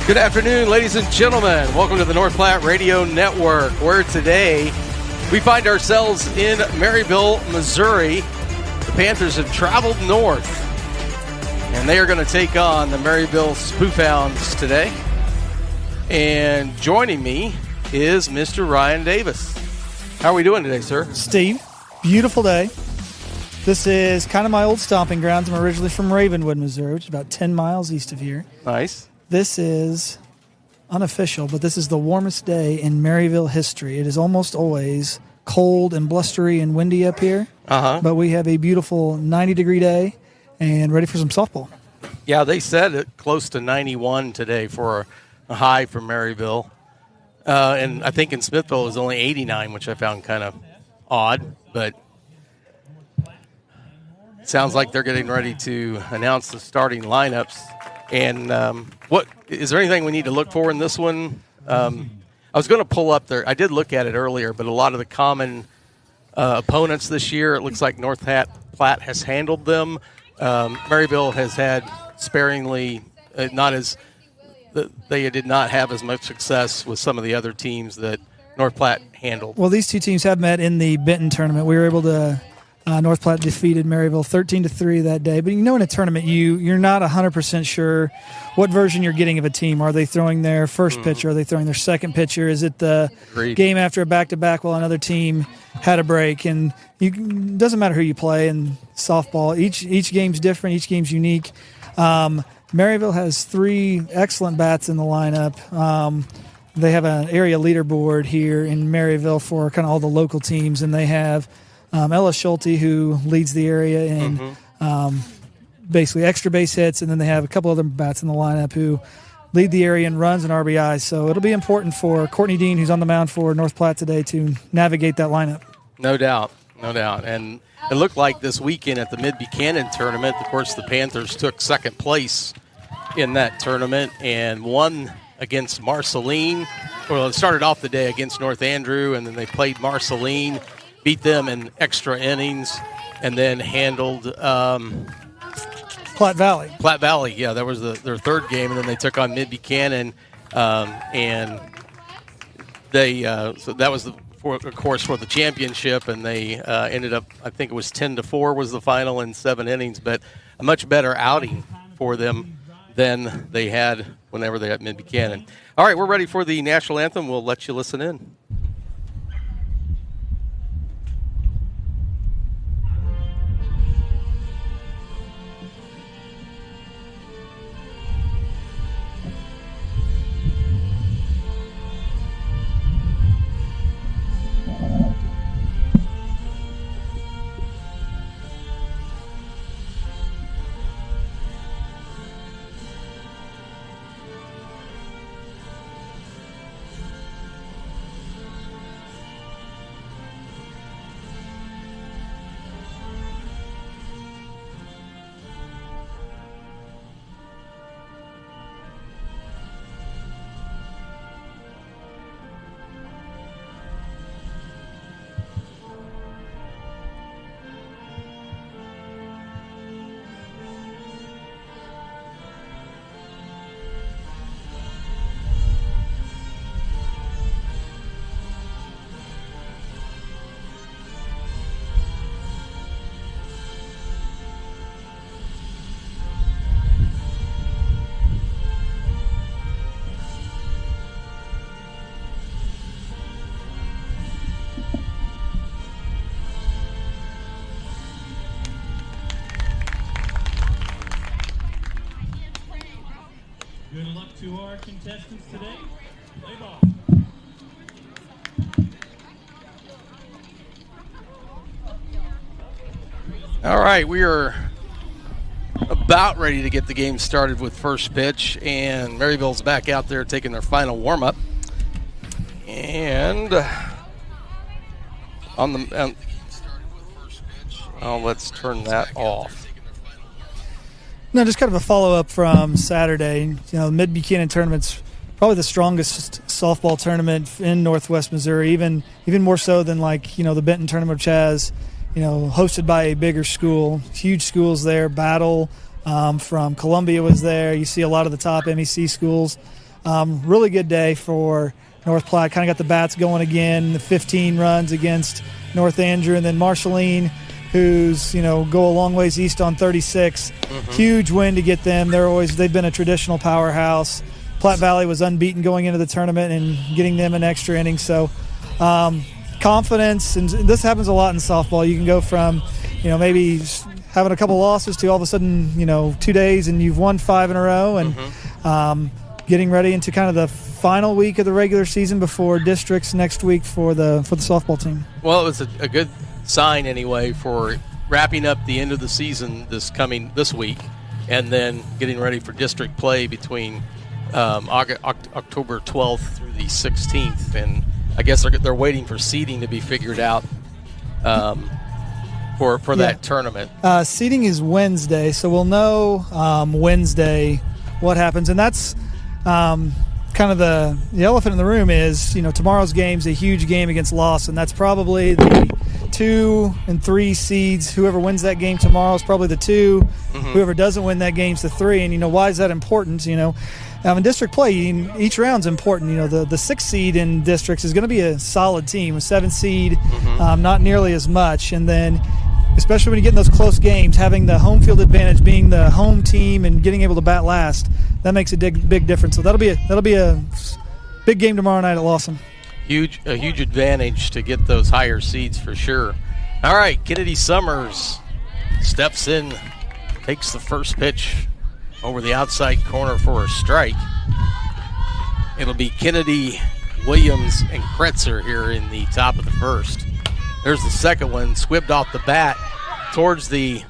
Good afternoon, ladies and gentlemen. Welcome to the North Platte Radio Network, where today we find ourselves in Maryville, Missouri. The Panthers have traveled north, and they are going to take on the Maryville Spoofhounds today. And joining me is Mr. Ryan Davis. How are we doing today, sir? Steve, beautiful day. This is kind of my old stomping grounds. I'm originally from Ravenwood, Missouri, which is about 10 miles east of here. Nice. This is unofficial, but this is the warmest day in Maryville history. It is almost always cold and blustery and windy up here, but we have a beautiful 90-degree day and ready for some softball. Yeah, they said it close to 91 today for a high for Maryville. And I think in Smithville it was only 89, which I found kind of odd, but it sounds like they're getting ready to announce the starting lineups. And what is there anything we need to look for in this one? I was going to pull up there. I did look at it earlier, but a lot of the common opponents this year, it looks like North Platte has handled them. Maryville has had sparingly, they did not have as much success with some of the other teams that North Platte handled. Well, these two teams have met in the Benton tournament. We were able to. North Platte defeated Maryville 13-3 that day. But in a tournament, you're not 100% sure what version you're getting of a team. Are they throwing their first pitcher? Are they throwing their second pitcher? Is it the game after a back-to-back while another team had a break? And it doesn't matter who you play in softball. Each game's different. Each game's unique. Maryville has 3 excellent bats in the lineup. They have an area leaderboard here in Maryville for kind of all the local teams, and they have Ella Schulte, who leads the area in basically extra base hits, and then they have a couple other bats in the lineup who lead the area in runs and RBIs. So it'll be important for Courtney Dean, who's on the mound for North Platte today, to navigate that lineup. No doubt. And it looked like this weekend at the Mid-Buchanan tournament, of course, the Panthers took second place in that tournament and won against Marceline. Well, it started off the day against North Andrew, and then they played Marceline, beat them in extra innings, and then handled Platte Valley. Platte Valley, yeah, that was their third game, and then they took on Mid-Buchanan, and they so that was of course for the championship, and they ended up, I think it was 10-4 was the final in 7 innings, but a much better outing for them than they had whenever they had Mid-Buchanan. All right, we're ready for the national anthem. We'll let you listen in. Good luck to our contestants today. Play ball. All right, we are about ready to get the game started with first pitch, and Maryville's back out there taking their final warm-up. And on the let's turn that off. No, just kind of a follow-up from Saturday. The Mid-Buchanan tournament's probably the strongest softball tournament in Northwest Missouri, even more so than the Benton tournament, which has, hosted by a bigger school. Huge schools there. Battle from Columbia was there. You see a lot of the top MEC schools. Really good day for North Platte. Kind of got the bats going again. The 15 runs against North Andrew, and then Marceline, who's go a long ways east on 36. Huge win to get them. They've been a traditional powerhouse. Platte Valley was unbeaten going into the tournament and getting them an extra inning. So confidence, and this happens a lot in softball. You can go from maybe having a couple losses to all of a sudden 2 days and you've won 5 in a row, and getting ready into kind of the final week of the regular season before districts next week for the softball team. Well, it was a good sign anyway for wrapping up the end of the season this week, and then getting ready for district play between October 12th through the 16th, and I guess they're waiting for seeding to be figured out for that tournament. Seeding is Wednesday, so we'll know Wednesday what happens, and that's kind of the elephant in the room is, tomorrow's game's a huge game against Lawson. That's probably the 2 and 3 seeds. Whoever wins that game tomorrow is probably the 2. Whoever doesn't win that game's the 3. And, why is that important? In district play, each round's important. The 6th seed in districts is going to be a solid team. A 7th seed, not nearly as much. And then, especially when you get in those close games, having the home field advantage, being the home team and getting able to bat last, that makes a big difference. So that'll be a big game tomorrow night at Lawson. A huge advantage to get those higher seeds for sure. All right, Kennedy Summers steps in, takes the first pitch over the outside corner for a strike. It'll be Kennedy, Williams, and Kretzer here in the top of the first. There's the second one, squibbed off the bat towards the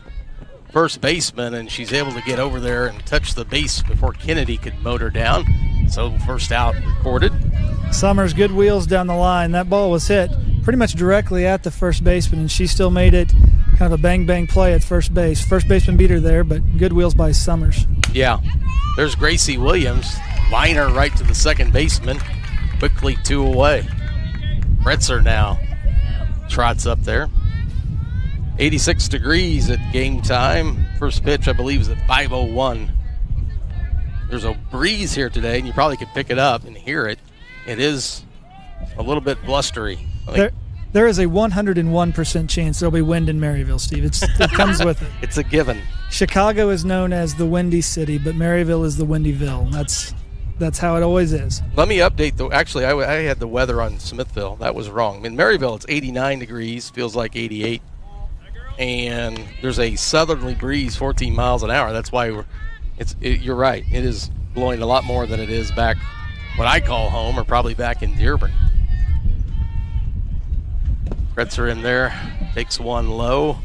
first baseman, and she's able to get over there and touch the base before Kennedy could motor down. So first out recorded. Summers, good wheels down the line. That ball was hit pretty much directly at the first baseman, and she still made it kind of a bang-bang play at first base. First baseman beat her there, but good wheels by Summers. Yeah. There's Gracie Williams. Liner right to the second baseman. Quickly 2 away. Kretzer now trots up there. 86 degrees at game time. First pitch, I believe, is at 5:01. There's a breeze here today, and you probably could pick it up and hear it. It is a little bit blustery. There is a 101% chance there'll be wind in Maryville, Steve. It comes with it. It's a given. Chicago is known as the Windy City, but Maryville is the Windyville. That's how it always is. Let me update, though. Actually, I had the weather on Smithville. That was wrong. In Maryville, it's 89 degrees, feels like 88. And there's a southerly breeze, 14 miles an hour. That's why you're right. It is blowing a lot more than it is back what I call home, or probably back in Dearborn. Kretzer in there, takes one low.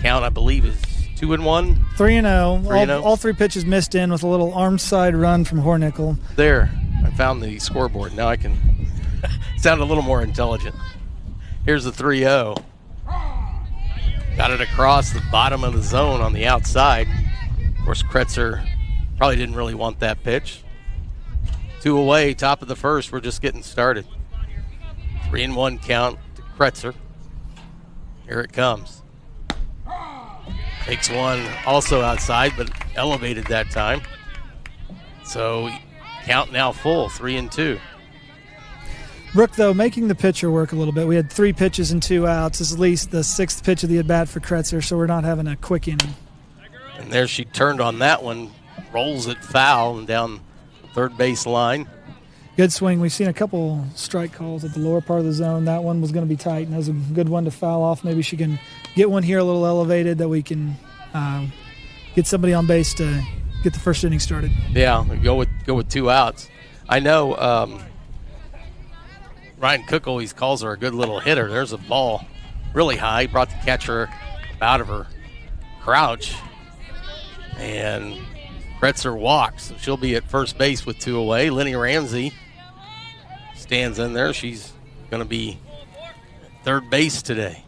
Count, I believe, is 2-1. 3-0. All 3 pitches missed in with a little arm side run from Hornickel. There, I found the scoreboard. Now I can sound a little more intelligent. Here's the 3-0. Got it across the bottom of the zone on the outside. Of course, Kretzer probably didn't really want that pitch. 2 away, top of the first. We're just getting started. 3-1 count to Kretzer. Here it comes. Takes one also outside, but elevated that time. So count now full, 3-2. Brooke, though, making the pitcher work a little bit. We had 3 pitches and 2 outs. This is at least the 6th pitch of the at-bat for Kretzer, so we're not having a quick inning. And there she turned on that one, rolls it foul and down third base line. Good swing. We've seen a couple strike calls at the lower part of the zone. That one was going to be tight, and that was a good one to foul off. Maybe she can get one here a little elevated that we can get somebody on base to get the first inning started. Yeah, go with 2 outs. I know Ryan Cook always calls her a good little hitter. There's a ball really high, brought the catcher out of her crouch, and Kretzer walks. So she'll be at first base with 2 away. Lenny Ramsey stands in there. She's going to be at third base today.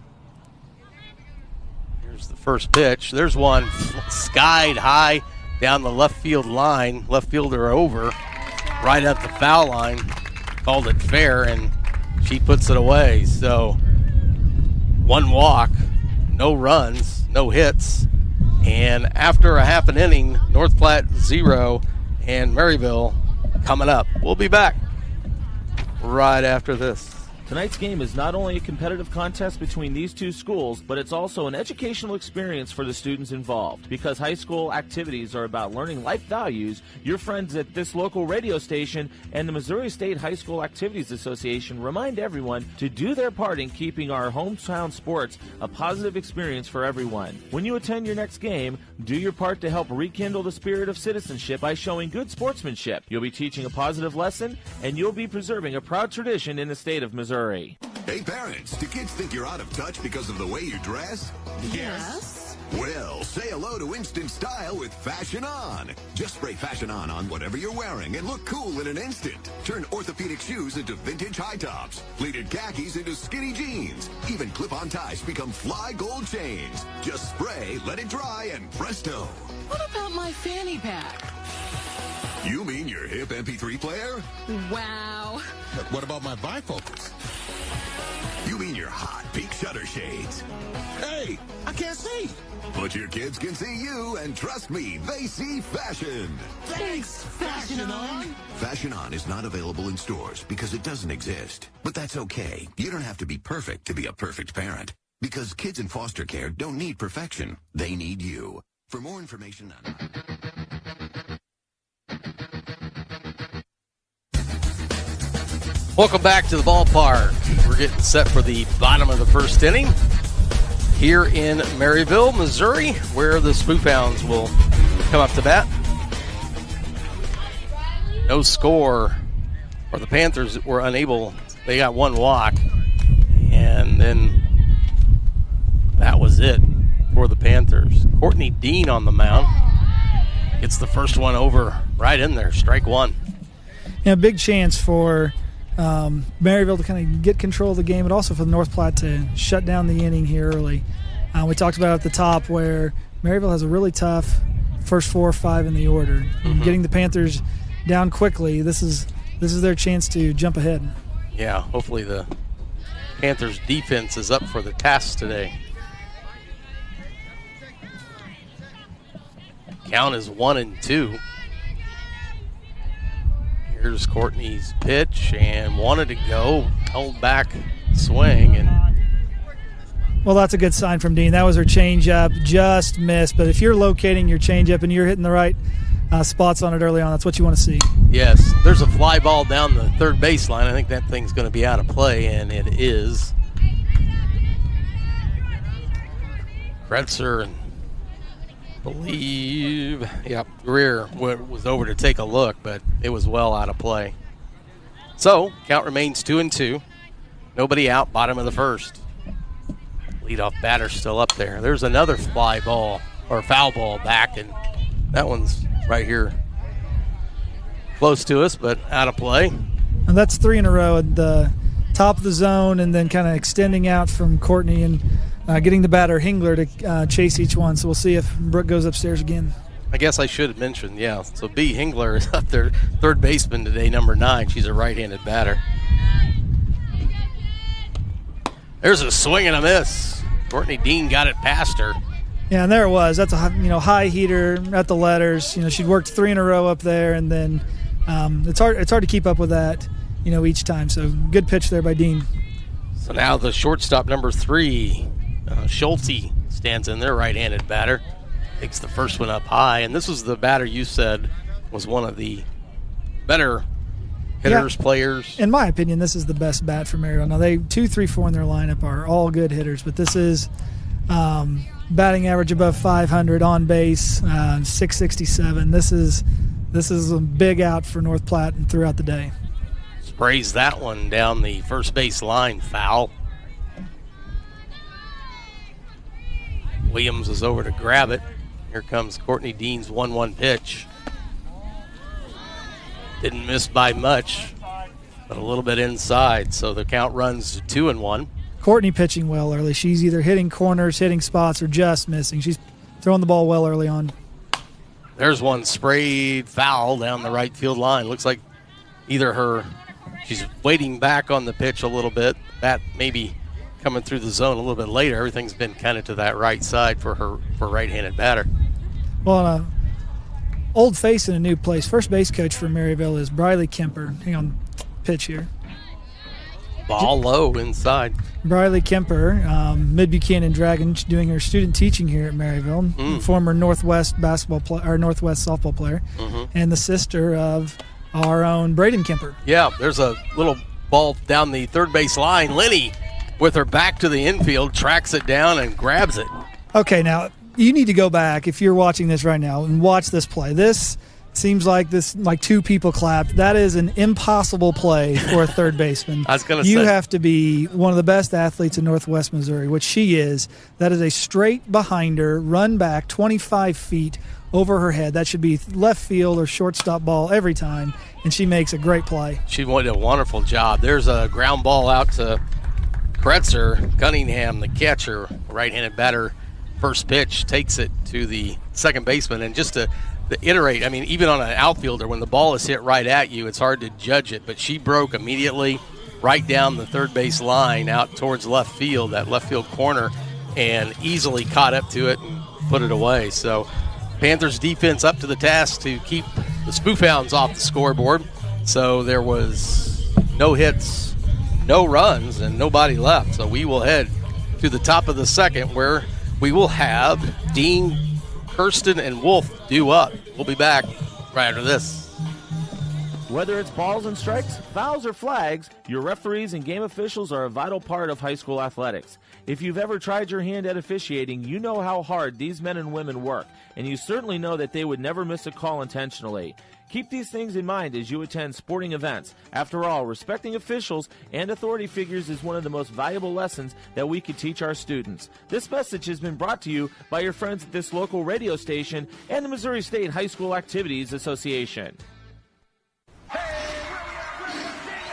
Here's the first pitch. There's one skied high down the left field line. Left fielder over, right at the foul line. Called it fair, and she puts it away. So 1 walk, no runs, no hits. And after a half an inning, North Platte 0 and Maryville coming up. We'll be back right after this. Tonight's game is not only a competitive contest between these two schools, but it's also an educational experience for the students involved. Because high school activities are about learning life values, your friends at this local radio station and the Missouri State High School Activities Association remind everyone to do their part in keeping our hometown sports a positive experience for everyone. When you attend your next game, do your part to help rekindle the spirit of citizenship by showing good sportsmanship. You'll be teaching a positive lesson, and you'll be preserving a proud tradition in the state of Missouri. Hey parents, do kids think you're out of touch because of the way you dress? Yes. Well, say hello to instant style with Fashion On. Just spray Fashion On whatever you're wearing and look cool in an instant. Turn orthopedic shoes into vintage high tops, pleated khakis into skinny jeans. Even clip-on ties become fly gold chains. Just spray, let it dry, and presto. What about my fanny pack? You mean your hip MP3 player? Wow. But what about my bifocals? You mean your hot pink shutter shades? Hey, I can't see. But your kids can see you, and trust me, they see fashion. Thanks, Fashion On. Fashion On is not available in stores because it doesn't exist. But that's okay. You don't have to be perfect to be a perfect parent. Because kids in foster care don't need perfection. They need you. For more information on... Welcome back to the ballpark. We're getting set for the bottom of the first inning here in Maryville, Missouri, where the Spoof Hounds will come up to bat. No score, or the Panthers were unable. They got one walk, and then that was it for the Panthers. Courtney Dean on the mound gets the first one over right in there, strike one. Yeah, big chance for Maryville to kind of get control of the game, but also for the North Platte to shut down the inning here early. We talked about at the top where Maryville has a really tough first 4 or 5 in the order. Getting the Panthers down quickly, this is their chance to jump ahead. Yeah, hopefully the Panthers defense is up for the task today. Count is 1-2. Here's Courtney's pitch, and wanted to go, held back swing, and well, that's a good sign from Dean. That was her changeup, just missed. But if you're locating your changeup and you're hitting the right spots on it early on, that's what you want to see. yes, there's a fly ball down the third baseline. I think that thing's going to be out of play, and it is. Kretzer and believe, Greer was over to take a look, but it was well out of play. So, count remains 2-2. Nobody out, bottom of the first. Leadoff batter still up there. There's another fly ball, or foul ball back, and that one's right here close to us, but out of play. And that's 3 in a row at the top of the zone, and then kind of extending out from Courtney and getting the batter Hingler to chase each one. So we'll see if Brooke goes upstairs again. I guess I should have mentioned, so B. Hingler is up there, third baseman today, number 9. She's a right-handed batter. There's a swing and a miss. Courtney Dean got it past her. Yeah, and there it was. That's a high heater at the letters. She'd worked 3 in a row up there, and then it's hard to keep up with that, each time. So good pitch there by Dean. So now the shortstop, number 3, Schulte, stands in there, right-handed batter. Takes the first one up high, and this was the batter you said was one of the better hitters, players. In my opinion, this is the best bat for Maryville. Now, they 2, 3, 4 in their lineup are all good hitters, but this is batting average above 500, on base 667. This is a big out for North Platte and throughout the day. Sprays that one down the first base line, foul. Williams is over to grab it. Here comes Courtney Dean's 1-1 pitch. Didn't miss by much, but a little bit inside, so the count runs to 2-1. Courtney pitching well early. She's either hitting corners, hitting spots, or just missing. She's throwing the ball well early on. There's one sprayed foul down the right field line. Looks like she's waiting back on the pitch a little bit. That maybe coming through the zone a little bit later. Everything's been kind of to that right side for right-handed batter. Well, old face in a new place. First base coach for Maryville is Briley Kemper. Hang on, pitch here. Ball low inside. Briley Kemper, Mid-Buchanan Dragon, doing her student teaching here at Maryville. Former Northwest Northwest softball player, and the sister of our own Braden Kemper. Yeah, there's a little ball down the third base line. Lenny, with her back to the infield, tracks it down and grabs it. Okay, now you need to go back if you're watching this right now and watch this play. This seems like two people clapped. That is an impossible play for a third baseman. I was going to say. You have to be one of the best athletes in Northwest Missouri, which she is. That is a straight behind her, run back 25 feet over her head. That should be left field or shortstop ball every time, and she makes a great play. She did a wonderful job. There's a ground ball out to Kretzer. Cunningham, the catcher, right-handed batter, first pitch, takes it to the second baseman. And just to iterate, I mean, even on an outfielder, when the ball is hit right at you, it's hard to judge it. But she broke immediately right down the third base line out towards left field, that left field corner, and easily caught up to it and put it away. So Panthers defense up to the task to keep the Spoof Hounds off the scoreboard. So there was no hits, no runs, and nobody left. So we will head to the top of the second, where we will have Dean, Kirsten, and Wolf due up. We'll be back right after this. Whether it's balls and strikes, fouls, or flags, your referees and game officials are a vital part of high school athletics. If you've ever tried your hand at officiating, you know how hard these men and women work, and you certainly know that they would never miss a call intentionally. Keep these things in mind as you attend sporting events. After all, respecting officials and authority figures is one of the most valuable lessons that we could teach our students. This message has been brought to you by your friends at this local radio station and the Missouri State High School Activities Association.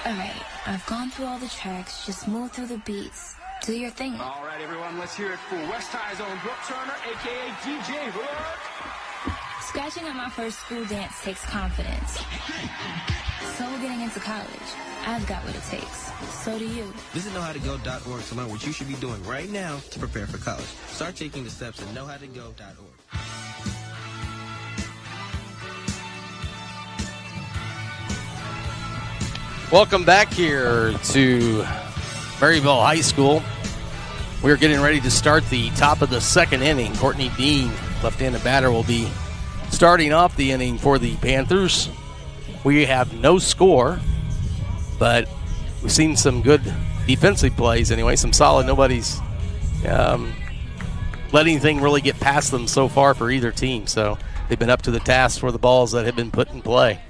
Alright, I've gone through all the tracks, just move through the beats. Do your thing. Alright, everyone, let's hear it for West High's own Brooke Turner, a.k.a. DJ Hook. Scratching at my first school dance takes confidence. So getting into college, I've got what it takes. So do you. Visit knowhowtogo.org to learn what you should be doing right now to prepare for college. Start taking the steps at knowhowtogo.org. Welcome back here to Maryville High School. We're getting ready to start the top of the second inning. Courtney Dean, left-handed batter, will be starting off the inning for the Panthers. We have no score, but we've seen some good defensive plays anyway, some solid. Nobody's let anything really get past them so far for either team, so they've been up to the task for the balls that have been put in play.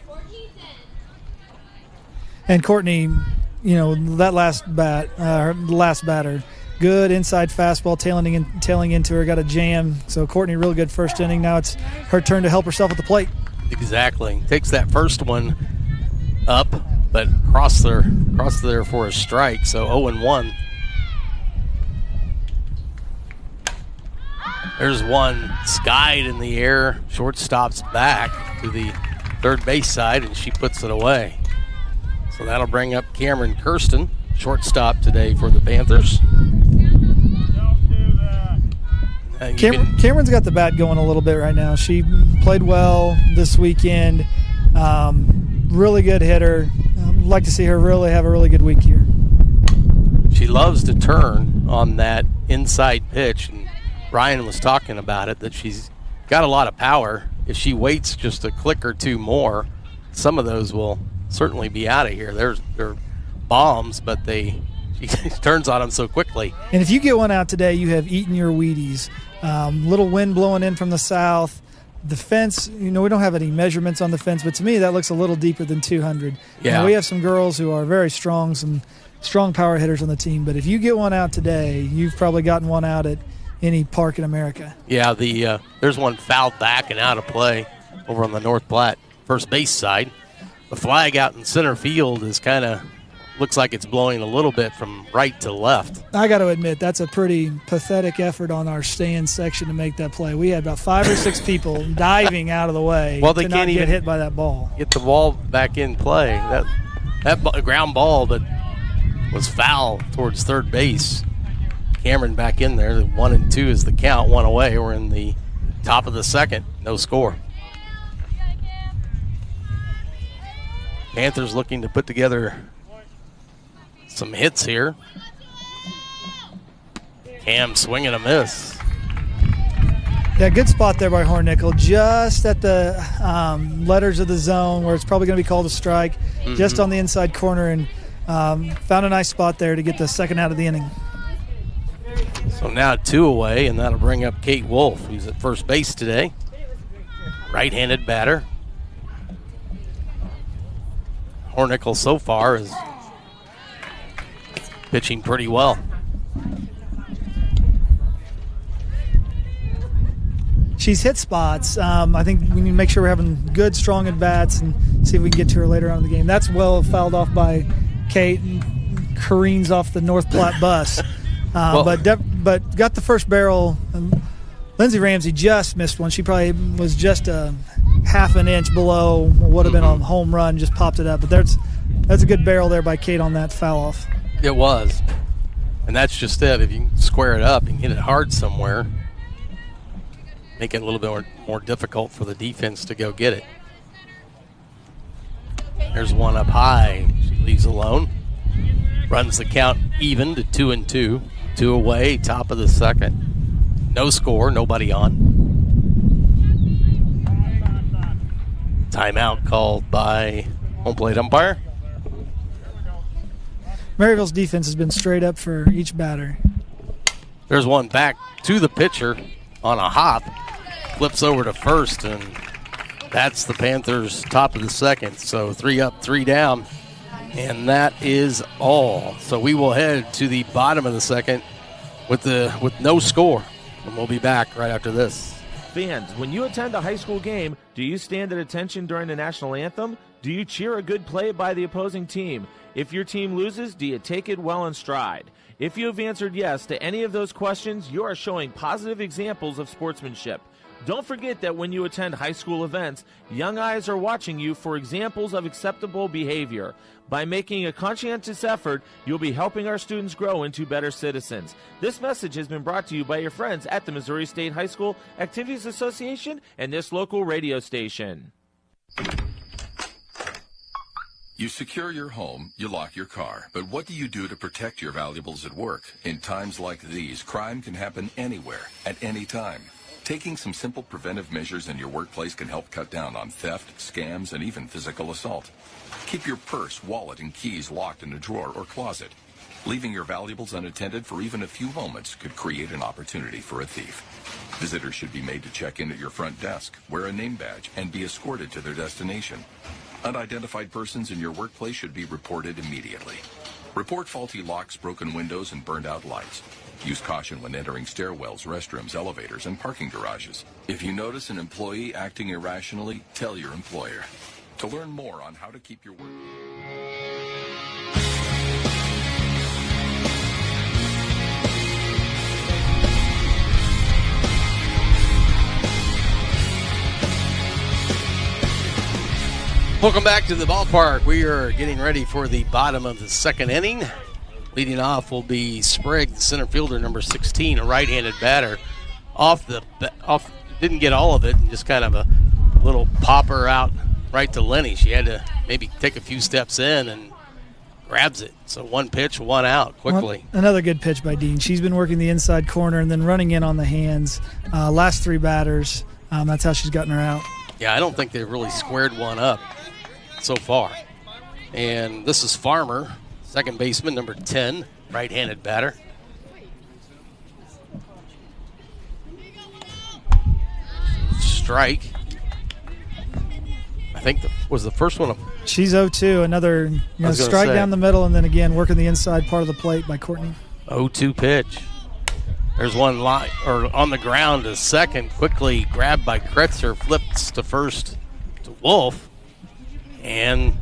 And Courtney, that last batter, good inside fastball, tailing into her, got a jam. So Courtney, real good first inning. Now it's her turn to help herself at the plate. Exactly. Takes that first one up, but cross there for a strike. So 0-1. There's one skied in the air. Shortstop's back to the third base side, and she puts it away. So that'll bring up Cameron Kirsten, shortstop today for the Panthers. Cameron's got the bat going a little bit right now. She played well this weekend. Really good hitter. I'd like to see her really have a really good week here. She loves to turn on that inside pitch, and Ryan was talking about it, that she's got a lot of power. If she waits just a click or two more, some of those will certainly be out of here. They're bombs, but she turns on them so quickly. And if you get one out today, you have eaten your Wheaties. Little wind blowing in from the south. The fence, we don't have any measurements on the fence, but to me that looks a little deeper than 200. Yeah. We have some girls who are very strong, some strong power hitters on the team, but if you get one out today, you've probably gotten one out at any park in America. Yeah, there's one fouled back and out of play over on the North Platte first base side. The flag out in center field is looks like it's blowing a little bit from right to left. I got to admit, that's a pretty pathetic effort on our stand section to make that play. We had about 5 or 6 people diving out of the way they to can't not even get hit by that ball. Get the ball back in play. That ground ball that was foul towards third base. Cameron back in there. 1-2 is the count. One away. We're in the top of the second. No score. Panthers looking to put together some hits here. Cam swinging a miss. Yeah, good spot there by Hornickel, just at the letters of the zone where it's probably going to be called a strike, just on the inside corner, and found a nice spot there to get the second out of the inning. So now 2 away, and that'll bring up Kate Wolf, who's at first base today. Right-handed batter. Hornickel so far is pitching pretty well. She's hit spots. I think we need to make sure we're having good, strong at-bats and see if we can get to her later on in the game. That's well fouled off by Kate and careens off the North Platte bus. But got the first barrel. Lindsey Ramsey just missed one. She probably was just a half an inch below what would have been a home run, just popped it up. But that's a good barrel there by Kate on that foul off. It was. And that's just it. If you can square it up and hit it hard somewhere, make it a little bit more difficult for the defense to go get it. There's one up high. She leaves alone. Runs the count even to 2-2. 2 away, top of the second. No score, nobody on. Timeout called by home plate umpire. Maryville's defense has been straight up for each batter. There's one back to the pitcher on a hop. Flips over to first, and that's the Panthers' top of the second. So 3 up, 3 down, and that is all. So we will head to the bottom of the second with no score, and we'll be back right after this. Fans, when you attend a high school game, do you stand at attention during the national anthem? Do you cheer a good play by the opposing team? If your team loses, do you take it well in stride? If you have answered yes to any of those questions, you are showing positive examples of sportsmanship. Don't forget that when you attend high school events, young eyes are watching you for examples of acceptable behavior. By making a conscientious effort, you'll be helping our students grow into better citizens. This message has been brought to you by your friends at the Missouri State High School Activities Association and this local radio station. You secure your home, you lock your car, but what do you do to protect your valuables at work? In times like these, crime can happen anywhere, at any time. Taking some simple preventive measures in your workplace can help cut down on theft, scams, and even physical assault. Keep your purse, wallet, and keys locked in a drawer or closet. Leaving your valuables unattended for even a few moments could create an opportunity for a thief. Visitors should be made to check in at your front desk, wear a name badge, and be escorted to their destination. Unidentified persons in your workplace should be reported immediately. Report faulty locks, broken windows, and burned out lights. Use caution when entering stairwells, restrooms, elevators, and parking garages. If you notice an employee acting irrationally, tell your employer. To learn more on how to keep your work... Welcome back to the ballpark. We are getting ready for the bottom of the second inning. Leading off will be Sprague, the center fielder, number 16, a right-handed batter. Didn't get all of it, and just kind of a little popper out right to Lenny. She had to maybe take a few steps in and grabs it. So 1 pitch, 1 out quickly. Another good pitch by Dean. She's been working the inside corner and then running in on the hands. Last 3 batters, that's how she's gotten her out. Yeah, I don't think they've really squared one up so far. And this is Farmer, second baseman, number 10, right-handed batter. Strike. I think was the first one. She's 0-2. Another strike down the middle, and then again working the inside part of the plate by Courtney. 0-2 pitch. There's one on the ground to second, quickly grabbed by Kretzer, flips to first to Wolf, and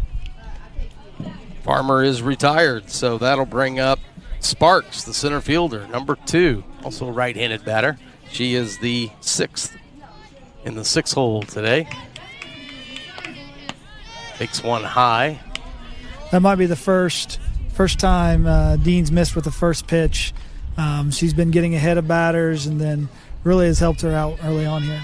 Farmer is retired. So that'll bring up Sparks, the center fielder, number 2, also a right-handed batter. She is the 6th in the 6 hole today. Takes one high. That might be the first time Dean's missed with the first pitch. She's been getting ahead of batters and then really has helped her out early on here.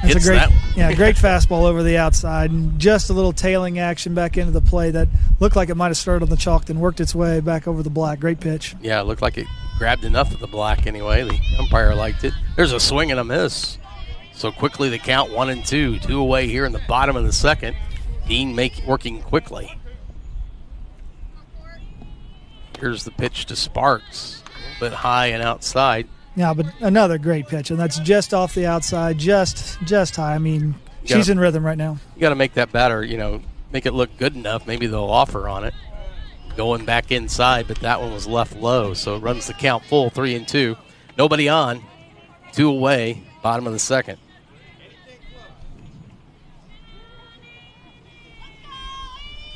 That's hits a great, that. great fastball over the outside, and just a little tailing action back into the play that looked like it might have started on the chalk, then worked its way back over the black. Great pitch. Yeah, it looked like it grabbed enough of the black anyway. The umpire liked it. There's a swing and a miss. So quickly the count 1-2. 2 away here in the bottom of the second. Dean working quickly. Here's the pitch to Sparks. A little bit high and outside. Yeah, but another great pitch, and that's just off the outside, just high. I mean, she's in rhythm right now. You got to make that batter, make it look good enough. Maybe they'll offer on it. Going back inside, but that one was left low, so it runs the count full, 3-2. Nobody on, 2 away, bottom of the second.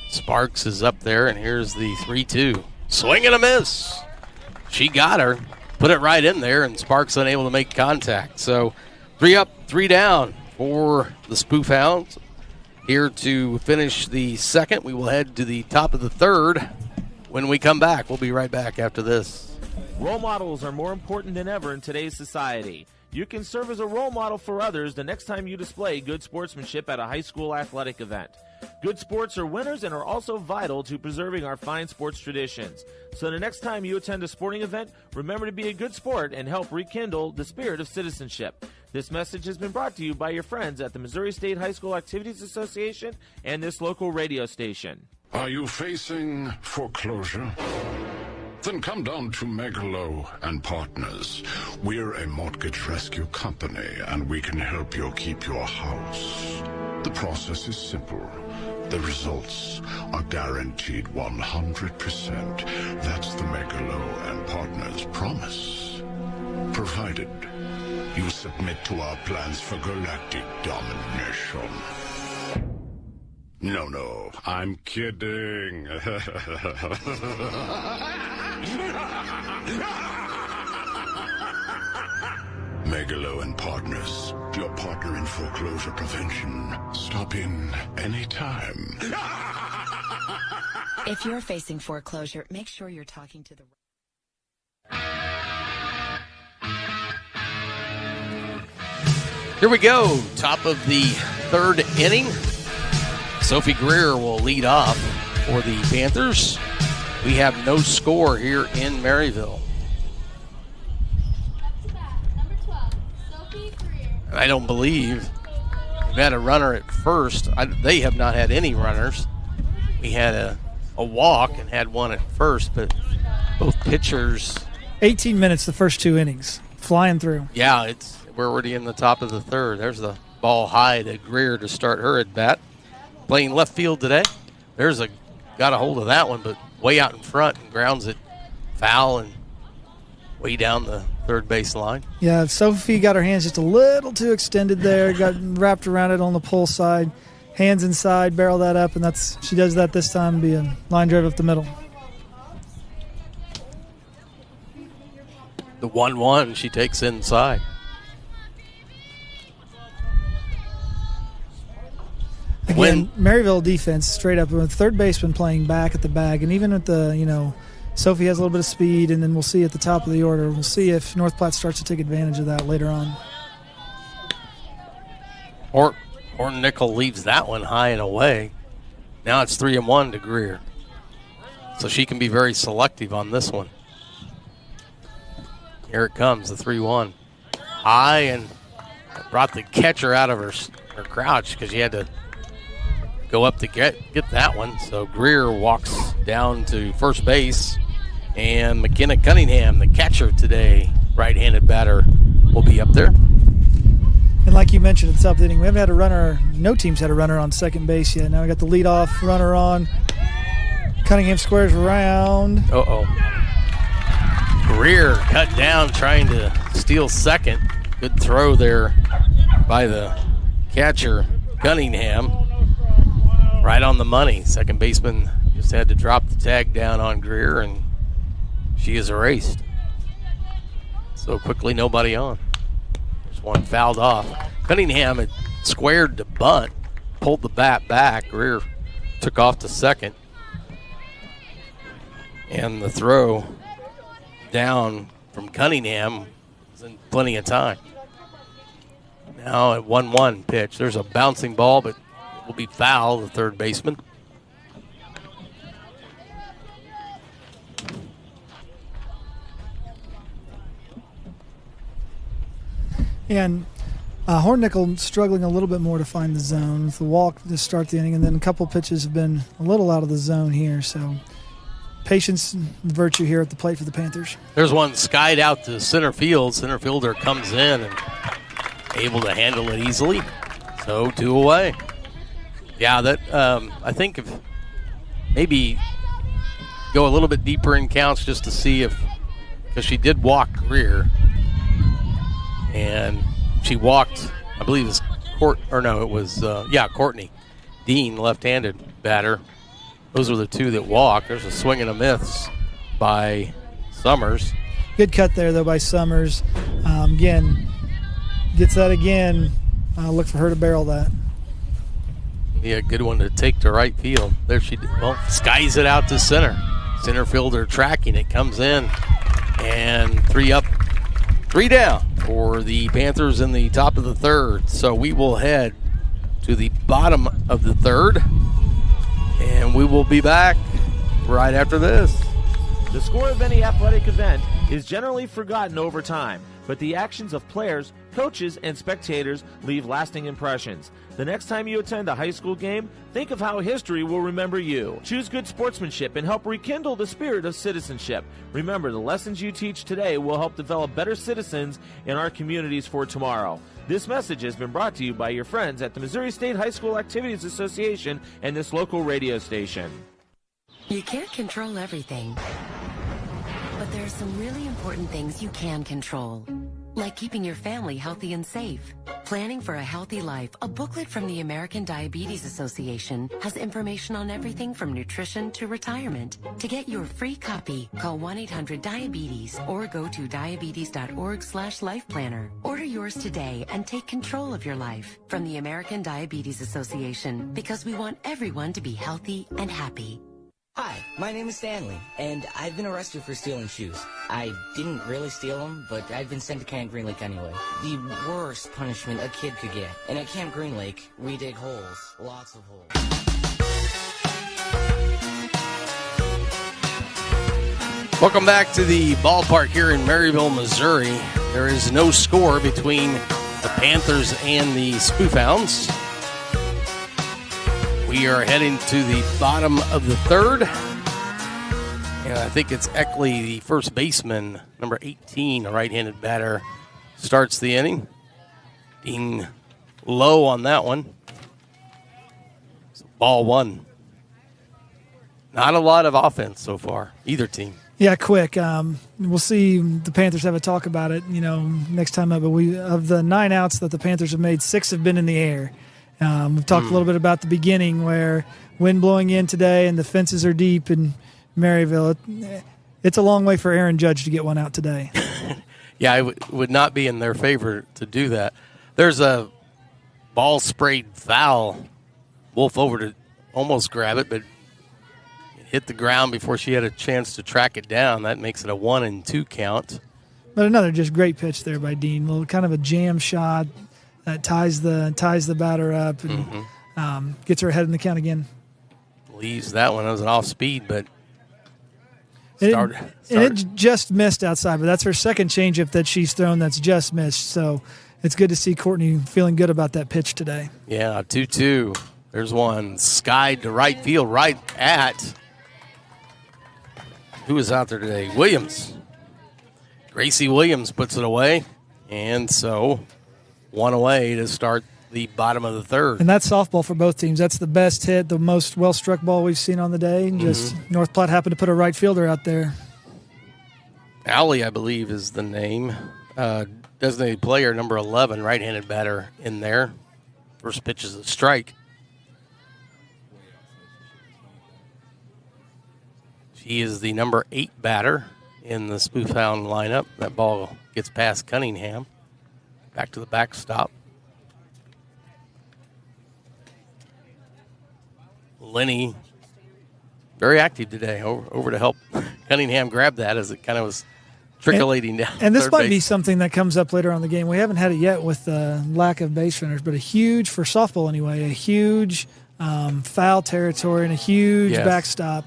Sparks is up there, and here's the 3-2. Swing and a miss. She got her. Put it right in there, and Sparks unable to make contact. So 3 up, 3 down for the Spoof Hounds. Here to finish the second. We will head to the top of the third when we come back. We'll be right back after this. Role models are more important than ever in today's society. You can serve as a role model for others the next time you display good sportsmanship at a high school athletic event. Good sports are winners and are also vital to preserving our fine sports traditions. So the next time you attend a sporting event, remember to be a good sport and help rekindle the spirit of citizenship. This message has been brought to you by your friends at the Missouri State High School Activities Association and this local radio station. Are you facing foreclosure? Then come down to Megalow and Partners. We're a mortgage rescue company, and we can help you keep your house. The process is simple. The results are guaranteed 100%. That's the Megalow and Partners promise. Provided you submit to our plans for galactic domination. No, I'm kidding. Megalow and Partners, your partner in foreclosure prevention. Stop in anytime. If you're facing foreclosure, make sure you're talking to the... Here we go, top of the third inning. Sophie Greer will lead off for the Panthers. We have no score here in Maryville. I don't believe we've had a runner at first. They have not had any runners. We had a walk and had one at first, but both pitchers. 18 minutes the first 2 innings, flying through. Yeah, we're already in the top of the third. There's the ball high to Greer to start her at bat. Playing left field today. Got a hold of that one, but way out in front and grounds it foul and way down the third base line. Yeah, Sophie got her hands just a little too extended there, got wrapped around it on the pull side. Hands inside, barrel that up, and she does that this time, be a line drive up the middle. The 1-1 she takes inside. Again, Maryville defense straight up with third baseman playing back at the bag, and even at the, Sophie has a little bit of speed, and then we'll see at the top of the order. We'll see if North Platte starts to take advantage of that later on. Horton Nickel leaves that one high and away. Now it's 3-1 to Greer. So she can be very selective on this one. Here it comes, the 3-1. High, and brought the catcher out of her crouch because she had to go up to get that one. So Greer walks down to first base, and McKenna Cunningham, the catcher today, right-handed batter, will be up there. And like you mentioned at the top of the inning, we haven't had a runner, no team's had a runner on second base yet. Now we got the leadoff runner on. Cunningham squares around. Greer cut down trying to steal second. Good throw there by the catcher, Cunningham. Right on the money. Second baseman just had to drop the tag down on Greer, and she is erased. So quickly, nobody on. There's one fouled off. Cunningham had squared to bunt, pulled the bat back. Greer took off to second. And the throw down from Cunningham was in plenty of time. Now at 1-1 pitch. There's a bouncing ball, but it will be foul, the third baseman. And Hornnickel struggling a little bit more to find the zone with the walk to start the inning, and then a couple pitches have been a little out of the zone here. So patience and virtue here at the plate for the Panthers. There's one skied out to center field. Center fielder comes in and able to handle it easily. So 2 away. Yeah, that I think if maybe go a little bit deeper in counts just to see if, because she did walk Greer. And she walked, I believe it was Courtney Dean, left-handed batter. Those are the two that walk. There's a swing and a miss by Summers. Good cut there, though, by Summers. Again, gets that again. Look for her to barrel that. Yeah, a good one to take to right field. There she did. Well, skies it out to center. Center fielder tracking it, comes in, and 3 up, 3 down for the Panthers in the top of the third. So we will head to the bottom of the third, and we will be back right after this. The score of any athletic event is generally forgotten over time, but the actions of players, coaches, and spectators leave lasting impressions. The next time you attend a high school game, think of how history will remember you. Choose good sportsmanship and help rekindle the spirit of citizenship. Remember, the lessons you teach today will help develop better citizens in our communities for tomorrow. This message has been brought to you by your friends at the Missouri State High School Activities Association and this local radio station. You can't control everything, but there are some really important things you can control, like keeping your family healthy and safe. Planning for a Healthy Life, a booklet from the American Diabetes Association, has information on everything from nutrition to retirement. To get your free copy, call 1-800-DIABETES or go to diabetes.org/lifeplanner. Order yours today and take control of your life from the American Diabetes Association, because we want everyone to be healthy and happy. Hi, my name is Stanley, and I've been arrested for stealing shoes. I didn't really steal them, but I've been sent to Camp Green Lake anyway. The worst punishment a kid could get. And at Camp Green Lake, we dig holes. Lots of holes. Welcome back to the ballpark here in Maryville, Missouri. There is no score between the Panthers and the Spoofhounds. We are heading to the bottom of the third. And I think it's Eckley, the first baseman, number 18, a right-handed batter, starts the inning. Being low on that one. So ball 1. Not a lot of offense so far, either team. Yeah, quick. We'll see the Panthers have a talk about it, next time up. But of the 9 outs that the Panthers have made, 6 have been in the air. We've talked a little bit about the beginning where wind blowing in today and the fences are deep in Maryville. It's a long way for Aaron Judge to get one out today. Yeah, it would not be in their favor to do that. There's a ball sprayed foul. Wolf over to almost grab it, but it hit the ground before she had a chance to track it down. That makes it a 1-2 count. But another just great pitch there by Dean. A little kind of a jam shot. That ties the batter up and gets her ahead in the count again. Leaves that one. It was an off speed, but started. It just missed outside, but that's her second changeup that she's thrown that's just missed. So it's good to see Courtney feeling good about that pitch today. Yeah, 2-2. There's one skied to right field, right at who was out there today? Williams. Gracie Williams puts it away, and so 1 away to start the bottom of the third. And that's softball for both teams. That's the best hit, the most well-struck ball we've seen on the day. And just North Platte happened to put a right fielder out there. Allie, I believe, is the name. Designated player, number 11, right-handed batter in there. First pitch is a strike. She is the number 8 batter in the Spoofhound lineup. That ball gets past Cunningham. Back to the backstop. Lenny, very active today, over to help Cunningham grab that as it kind of was trickling down. And this third might base. be something that comes up later on in the game. We haven't had it yet with the lack of base runners, but for softball anyway, a huge foul territory and a huge backstop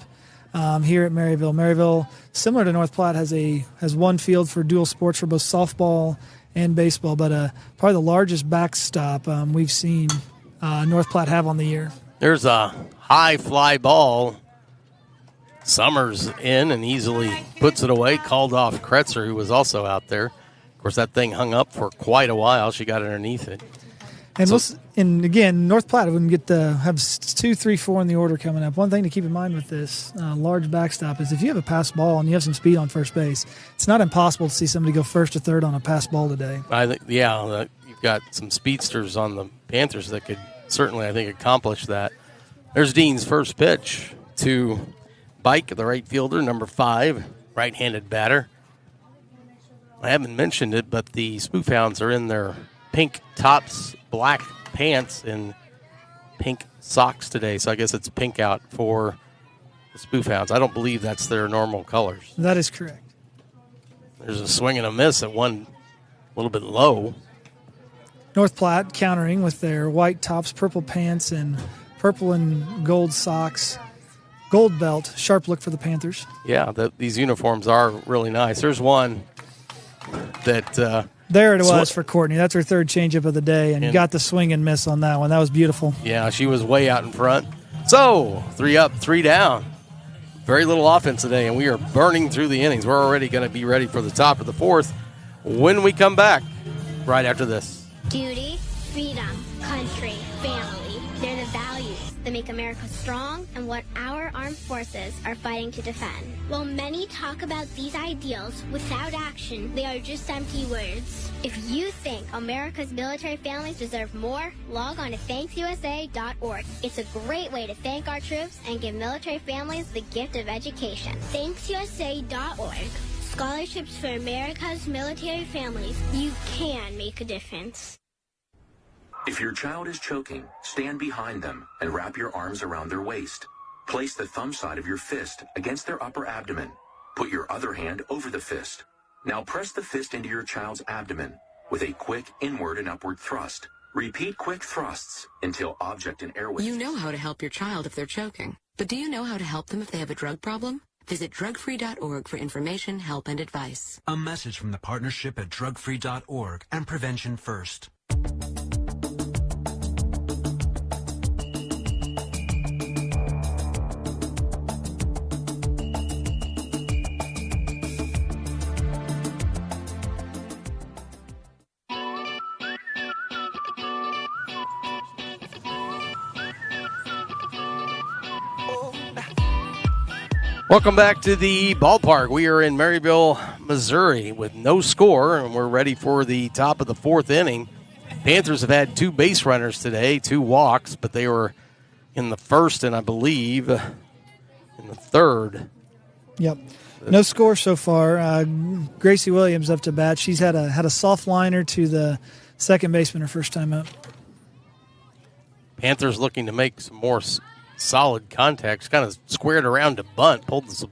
here at Maryville. Maryville, similar to North Platte, has one field for dual sports for both softball and baseball, but probably the largest backstop we've seen North Platte have on the year. There's a high fly ball. Summers in and easily puts it away. Called off Kretzer, who was also out there. Of course, that thing hung up for quite a while. She got underneath it. And again, North Platte wouldn't get to have 2, 3, 4 in the order coming up. One thing to keep in mind with this large backstop is if you have a pass ball and you have some speed on first base, it's not impossible to see somebody go first or third on a pass ball today. You've got some speedsters on the Panthers that could certainly, I think, accomplish that. There's Dean's first pitch to Bike, the right fielder, number 5, right-handed batter. I haven't mentioned it, but the Spoofhounds are in their pink tops, black pants, and pink socks today. So I guess it's pink out for the Spoofhounds. I don't believe that's their normal colors. That is correct. There's a swing and a miss at one, a little bit low. North Platte countering with their white tops, purple pants, and purple and gold socks. Gold belt, sharp look for the Panthers. Yeah, these uniforms are really nice. There's one that... there it was for Courtney. That's her third changeup of the day, and got the swing and miss on that one. That was beautiful. Yeah, she was way out in front. So, 3 up, 3 down. Very little offense today, and we are burning through the innings. We're already going to be ready for the top of the 4th when we come back right after this. Duty, freedom, country, family. They're the values that make America strong and what our armed forces are fighting to defend. While many talk about these ideals without action, they are just empty words. If you think America's military families deserve more, log on to ThanksUSA.org. It's a great way to thank our troops and give military families the gift of education. ThanksUSA.org. Scholarships for America's military families. You can make a difference. If your child is choking, stand behind them and wrap your arms around their waist. Place the thumb side of your fist against their upper abdomen. Put your other hand over the fist. Now press the fist into your child's abdomen with a quick inward and upward thrust. Repeat quick thrusts until object and airway. You know how to help your child if they're choking, but do you know how to help them if they have a drug problem? Visit drugfree.org for information, help, and advice. A message from the partnership at drugfree.org and Prevention First. Welcome back to the ballpark. We are in Maryville, Missouri with no score, and we're ready for the top of the 4th inning. Panthers have had 2 base runners today, 2 walks, but they were in the first and I believe in the 3rd. Yep. No score so far. Gracie Williams up to bat. She's had a soft liner to the second baseman her first time up. Panthers looking to make some more solid contacts, kind of squared around to bunt, pulled the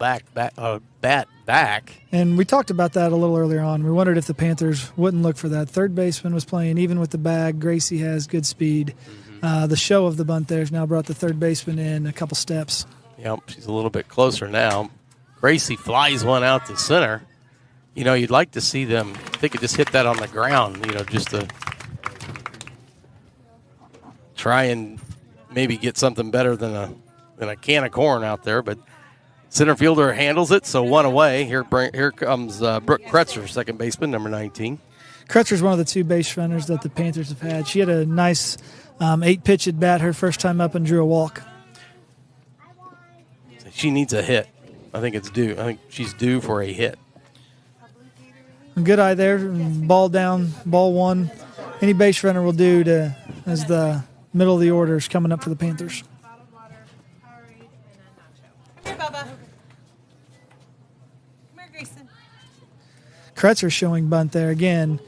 bat back. And we talked about that a little earlier on. We wondered if the Panthers wouldn't look for that. Third baseman was playing even with the bag. Gracie has good speed. The show of the bunt there has now brought the third baseman in a couple steps. Yep, she's a little bit closer now. Gracie flies one out to center. You know, you'd like to see them, if they could just hit that on the ground, just to try and maybe get something better than a can of corn out there, but center fielder handles it, so 1 away. Here comes Brooke Kretzer, second baseman, number 19. Kretzer's one of the 2 base runners that the Panthers have had. She had a nice 8-pitch at bat her first time up and drew a walk. She needs a hit. I think it's due. I think she's due for a hit. Good eye there. Ball down, ball 1. Any base runner will do as the middle of the order is coming up for the Panthers. Hey, Bubba. Come here, Grayson. Kretzer showing bunt there again.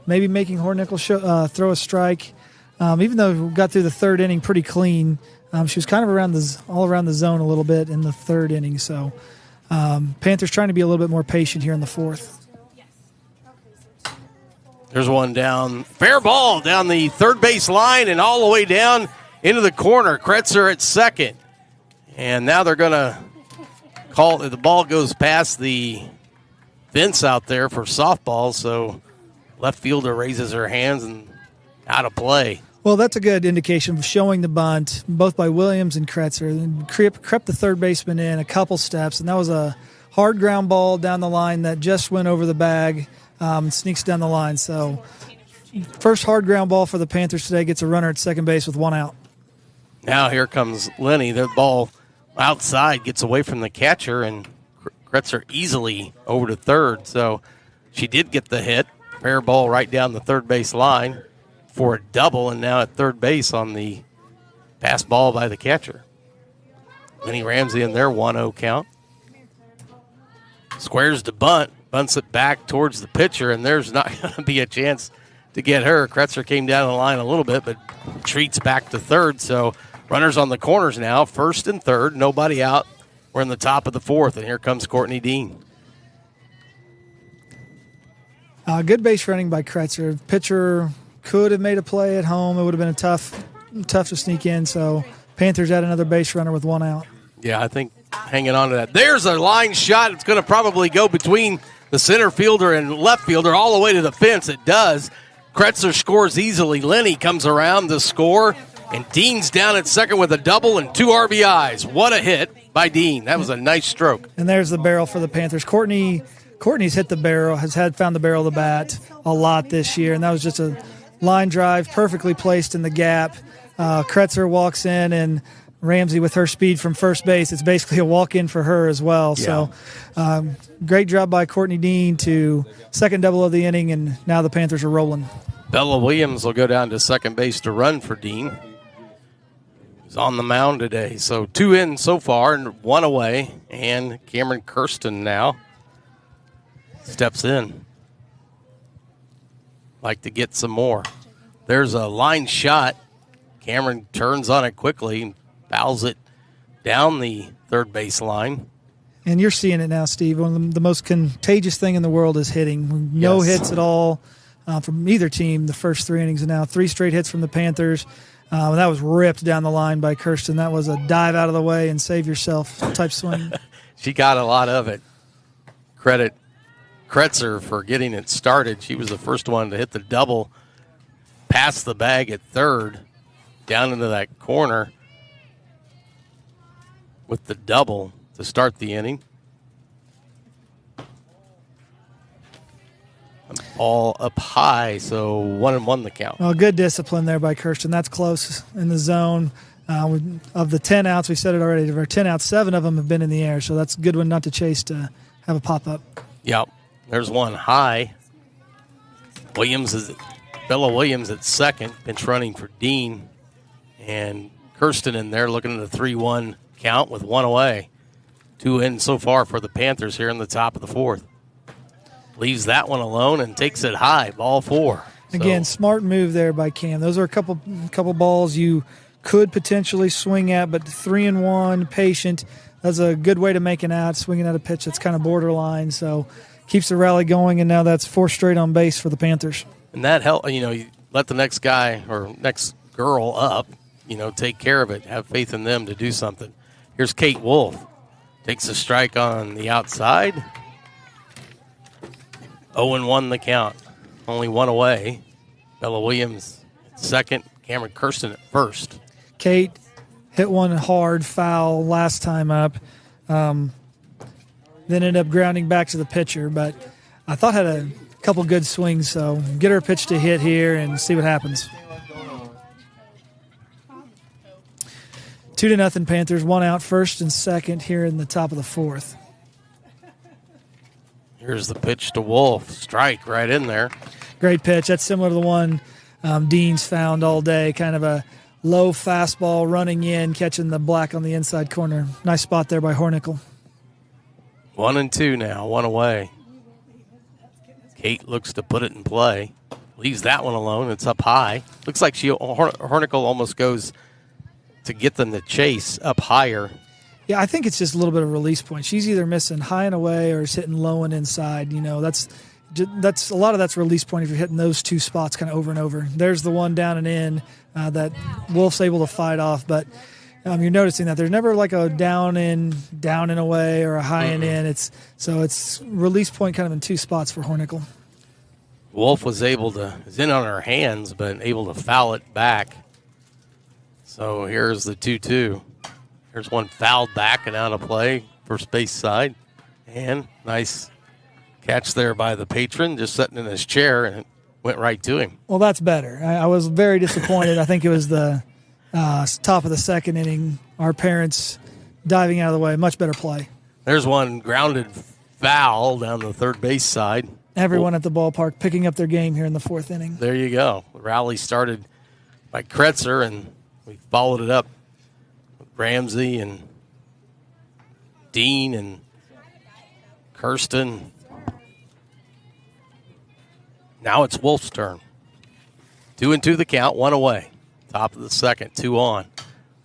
Maybe making Hornickel throw a strike. Even though we got through the 3rd inning pretty clean, she was kind of all around the zone a little bit in the 3rd inning. So Panthers trying to be a little bit more patient here in the fourth. There's one down. Fair ball down the third base line and all the way down into the corner. Kretzer at second. And now they're going to call it. The ball goes past the fence out there for softball, so left fielder raises her hands and out of play. Well, that's a good indication of showing the bunt, both by Williams and Kretzer. And crept the third baseman in a couple steps, and that was a hard ground ball down the line that just went over the bag, sneaks down the line. So first hard ground ball for the Panthers today, gets a runner at second base with one out. Now here comes Lenny. The ball outside gets away from the catcher, and Kretzer easily over to third. So she did get the hit. Fair ball right down the third base line for a double, and now at third base on the pass ball by the catcher. Lenny Ramsey in their 1-0 count. Squares to bunt, bunts it back towards the pitcher, and there's not going to be a chance to get her. Kretzer came down the line a little bit, but treats back to third. So runners on the corners now, first and third, nobody out. We're in the top of the fourth, and here comes Courtney Dean. Good base running by Kretzer. Pitcher could have made a play at home. It would have been tough to sneak in. So Panthers had another base runner with one out. Yeah, I think hanging on to that. There's a line shot. It's going to probably go between the center fielder and left fielder all the way to the fence. It does. Kretzer scores easily. Lenny comes around to score, and Dean's down at second with a double and 2 RBIs. What a hit by Dean. That was a nice stroke. And there's the barrel for the Panthers. Courtney's hit the barrel, found the barrel of the bat a lot this year, and that was just a line drive perfectly placed in the gap. Kretzer walks in, and Ramsey with her speed from first base, it's basically a walk-in for her as well. Yeah. So great job by Courtney Dean to second double of the inning, and now the Panthers are rolling. Bella Williams will go down to second base to run for Dean. He's on the mound today. So 2 in so far and 1 away, and Cameron Kirsten now steps in. Like to get some more. There's a line shot. Cameron turns on it quickly and fouls it down the third base line. And you're seeing it now, Steve. One of the most contagious thing in the world is hitting. No hits at all from either team the first 3 innings, and now 3 straight hits from the Panthers. That was ripped down the line by Kirsten. That was a dive out of the way and save yourself type swing. She got a lot of it. Credit Kretzer for getting it started. She was the first one to hit the double past the bag at third, down into that corner with the double to start the inning. All up high, so 1-1 the count. Well, good discipline there by Kirsten. That's close in the zone. Of the 10 outs, we said it already, of our 10 outs, 7 of them have been in the air, so that's a good one not to chase to have a pop-up. Yep. There's one high. Bella Williams at second, pinch running for Dean. And Kirsten in there looking at a 3-1 count with 1 away. 2 in so far for the Panthers here in the top of the fourth. Leaves that one alone and takes it high, ball 4. Again, smart move there by Cam. Those are a couple balls you could potentially swing at, but 3-1, patient. That's a good way to make an out, swinging at a pitch that's kind of borderline. So keeps the rally going, and now that's 4 straight on base for the Panthers. And that help, you let the next guy or next girl up, take care of it. Have faith in them to do something. Here's Kate Wolf. Takes a strike on the outside. 0-1 the count. Only 1 away. Bella Williams at second. Cameron Kirsten at first. Kate hit one hard foul last time up. Then ended up grounding back to the pitcher. But I thought had a couple good swings. So get her a pitch to hit here and see what happens. 2-0 Panthers. 1 out, first and second here in the top of the fourth. Here's the pitch to Wolf. Strike right in there. Great pitch. That's similar to the one Dean's found all day. Kind of a low fastball running in, catching the black on the inside corner. Nice spot there by Hornickel. 1-2 now, 1 away. Kate looks to put it in play. Leaves that one alone. It's up high. Looks like Hornickel almost goes to get them to chase up higher. Yeah, I think it's just a little bit of a release point. She's either missing high and away or is hitting low and inside. That's a lot of that's release point if you're hitting those two spots kind of over and over. There's the one down and in that Wolf's able to fight off, but you're noticing that there's never like a down and away or a high and in. It's release point kind of in two spots for Hornickel. Wolf was is in on her hands, but able to foul it back. So here's the 2-2. Here's one fouled back and out of play, first base side. And nice catch there by the patron, just sitting in his chair, and it went right to him. Well, that's better. I was very disappointed. I think it was the top of the second inning. Our parents diving out of the way. Much better play. There's one grounded foul down the third base side. Everyone at the ballpark picking up their game here in the fourth inning. There you go. The rally started by Kretzer, and we followed it up with Ramsey and Dean and Kirsten. Now it's Wolf's turn. 2-2 the count, one away. Top of the second, 2 on.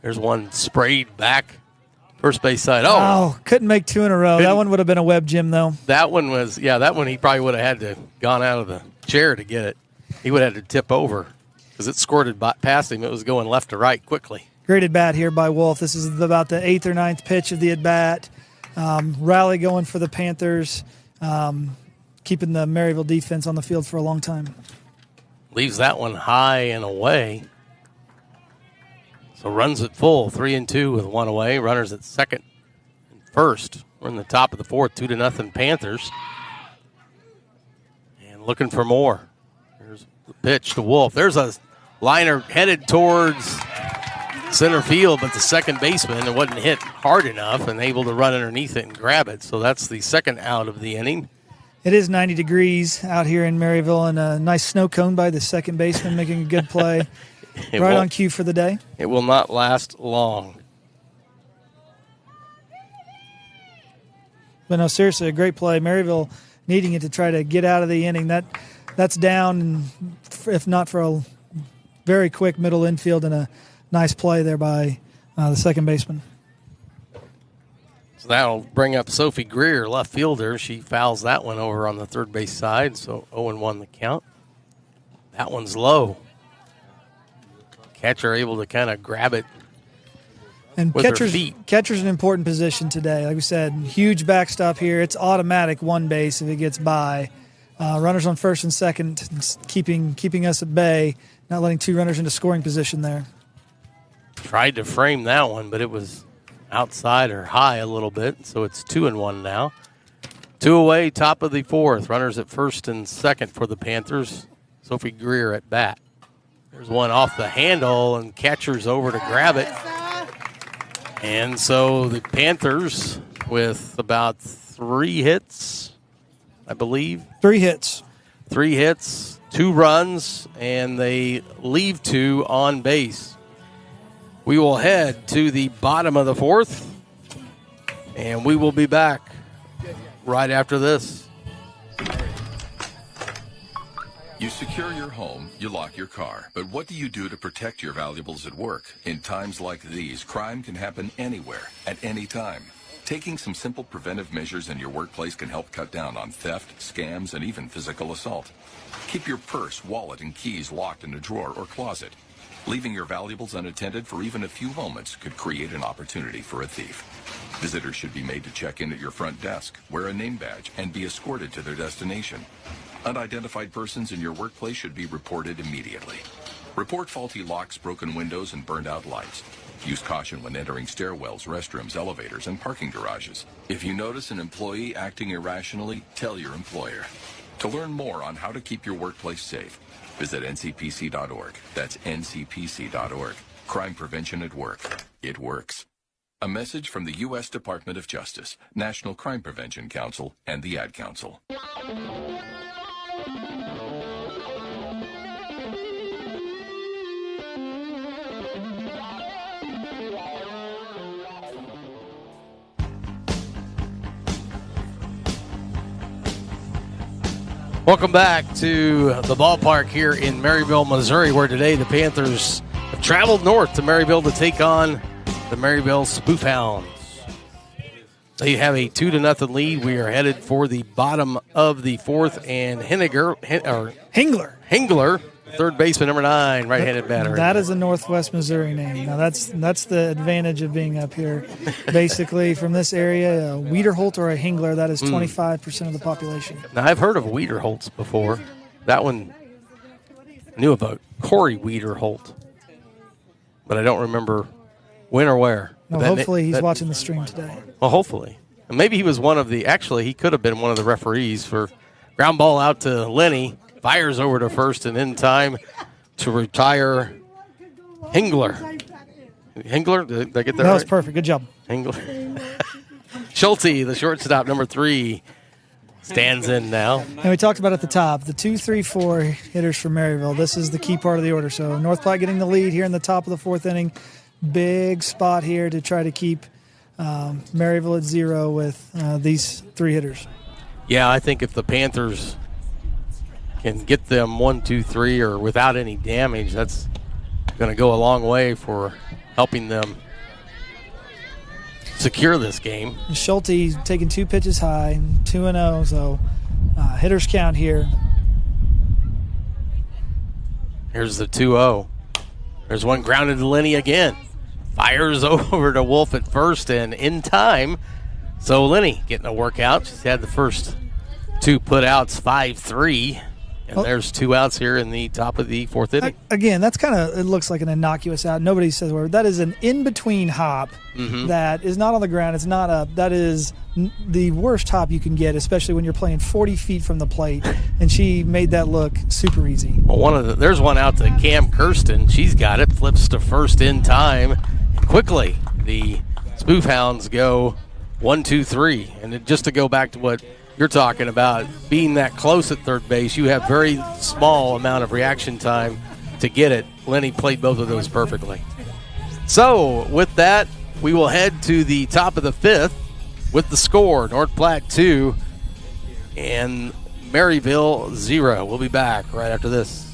There's one sprayed back. First base side. Oh, couldn't make 2 in a row. That one would have been a web gym, though. That one he probably would have had to gone out of the chair to get it. He would have had to tip over because it squirted past him. It was going left to right quickly. Great at-bat here by Wolf. This is about the 8th or 9th pitch of the at-bat. Rally going for the Panthers, keeping the Maryville defense on the field for a long time. Leaves that one high and away. So runs it full, 3-2 with one away. Runners at second and first. We're in the top of the fourth, 2-0 Panthers. And looking for more. There's the pitch to Wolf. There's a liner headed towards center field, but the second baseman, it wasn't hit hard enough and able to run underneath it and grab it. So that's the second out of the inning. It is 90 degrees out here in Maryville, and a nice snow cone by the second baseman making a good play. Right on cue for the day. It will not last long. But no, seriously, a great play. Maryville needing it to try to get out of the inning. That's down, if not for a very quick middle infield and a nice play there by the second baseman. So that'll bring up Sophie Greer, left fielder. She fouls that one over on the third base side, so 0-1 the count. That one's low. Catcher able to kind of grab it and with her feet. Catcher's an important position today. Like we said, huge backstop here. It's automatic one base if it gets by. Runners on first and second, keeping us at bay, not letting 2 runners into scoring position there. Tried to frame that one, but it was outside or high a little bit, so it's 2-1 now. 2 away, top of the fourth. Runners at first and second for the Panthers. Sophie Greer at bat. There's one off the handle, and catcher's over to grab it. And so the Panthers with about 3 hits, I believe. 3 hits. 3 hits, 2 runs, and they leave 2 on base. We will head to the bottom of the fourth, and we will be back right after this. You secure your home, you lock your car. But what do you do to protect your valuables at work? In times like these, crime can happen anywhere, at any time. Taking some simple preventive measures in your workplace can help cut down on theft, scams, and even physical assault. Keep your purse, wallet, and keys locked in a drawer or closet. Leaving your valuables unattended for even a few moments could create an opportunity for a thief. Visitors should be made to check in at your front desk, wear a name badge, and be escorted to their destination. Unidentified persons in your workplace should be reported immediately. Report faulty locks, broken windows, and burned out lights. Use caution when entering stairwells, restrooms, elevators, and parking garages. If you notice an employee acting irrationally, tell your employer. To learn more on how to keep your workplace safe, visit ncpc.org. That's ncpc.org. Crime prevention at work. It works. A message from the U.S. Department of Justice, National Crime Prevention Council, and the Ad Council. Welcome back to the ballpark here in Maryville, Missouri, where today the Panthers have traveled north to Maryville to take on the Maryville Spoof Hounds. They have a 2-0 lead. We are headed for the bottom of the fourth, and Hengler, third baseman, number 9, right-handed batter. That is a Northwest Missouri name. Now, that's the advantage of being up here. Basically, from this area, a Wiederholt or a Hengler, that is 25% of the population. Now, I've heard of Wiederholtz before. That one, I knew about Corey Wiederholt, but I don't remember when or where. Well, hopefully he's watching the stream today. Well, hopefully. And maybe he was one of the, actually, he could have been one of the referees for ground ball out to Lenny. Fires over to first and in time to retire Hengler. Hengler, did I get that right? That was perfect. Good job. Hengler. Schulte, the shortstop, number 3, stands in now. And we talked about at the top, the 2, 3, 4 hitters for Maryville. This is the key part of the order. So North Platte getting the lead here in the top of the 4th inning. Big spot here to try to keep Maryville at 0 with these 3 hitters. Yeah, I think if the Panthers can get them 1, 2, 3 or without any damage, that's going to go a long way for helping them secure this game. Schulte taking 2 pitches high, 2-0, so hitters count here. Here's the 2-0. There's one grounded to Lenny again. Fires over to Wolf at first and in time. So Lenny getting a workout. She's had the first 2 put-outs, 5-3. And there's 2 outs here in the top of the 4th inning. Again, that's kind of, it looks like an innocuous out. Nobody says where. That is an in-between hop that is not on the ground. It's not up. That is the worst hop you can get, especially when you're playing 40 feet from the plate. And she made that look super easy. Well, there's one out to Cam Kirsten. She's got it. Flips to first in time. Quickly, the Spoof Hounds go 1, 2, 3. And just to go back to what you're talking about, being that close at third base, you have very small amount of reaction time to get it. Lenny played both of those perfectly. So with that, we will head to the top of the 5th with the score: North Platte 2 and Maryville 0. We'll be back right after this.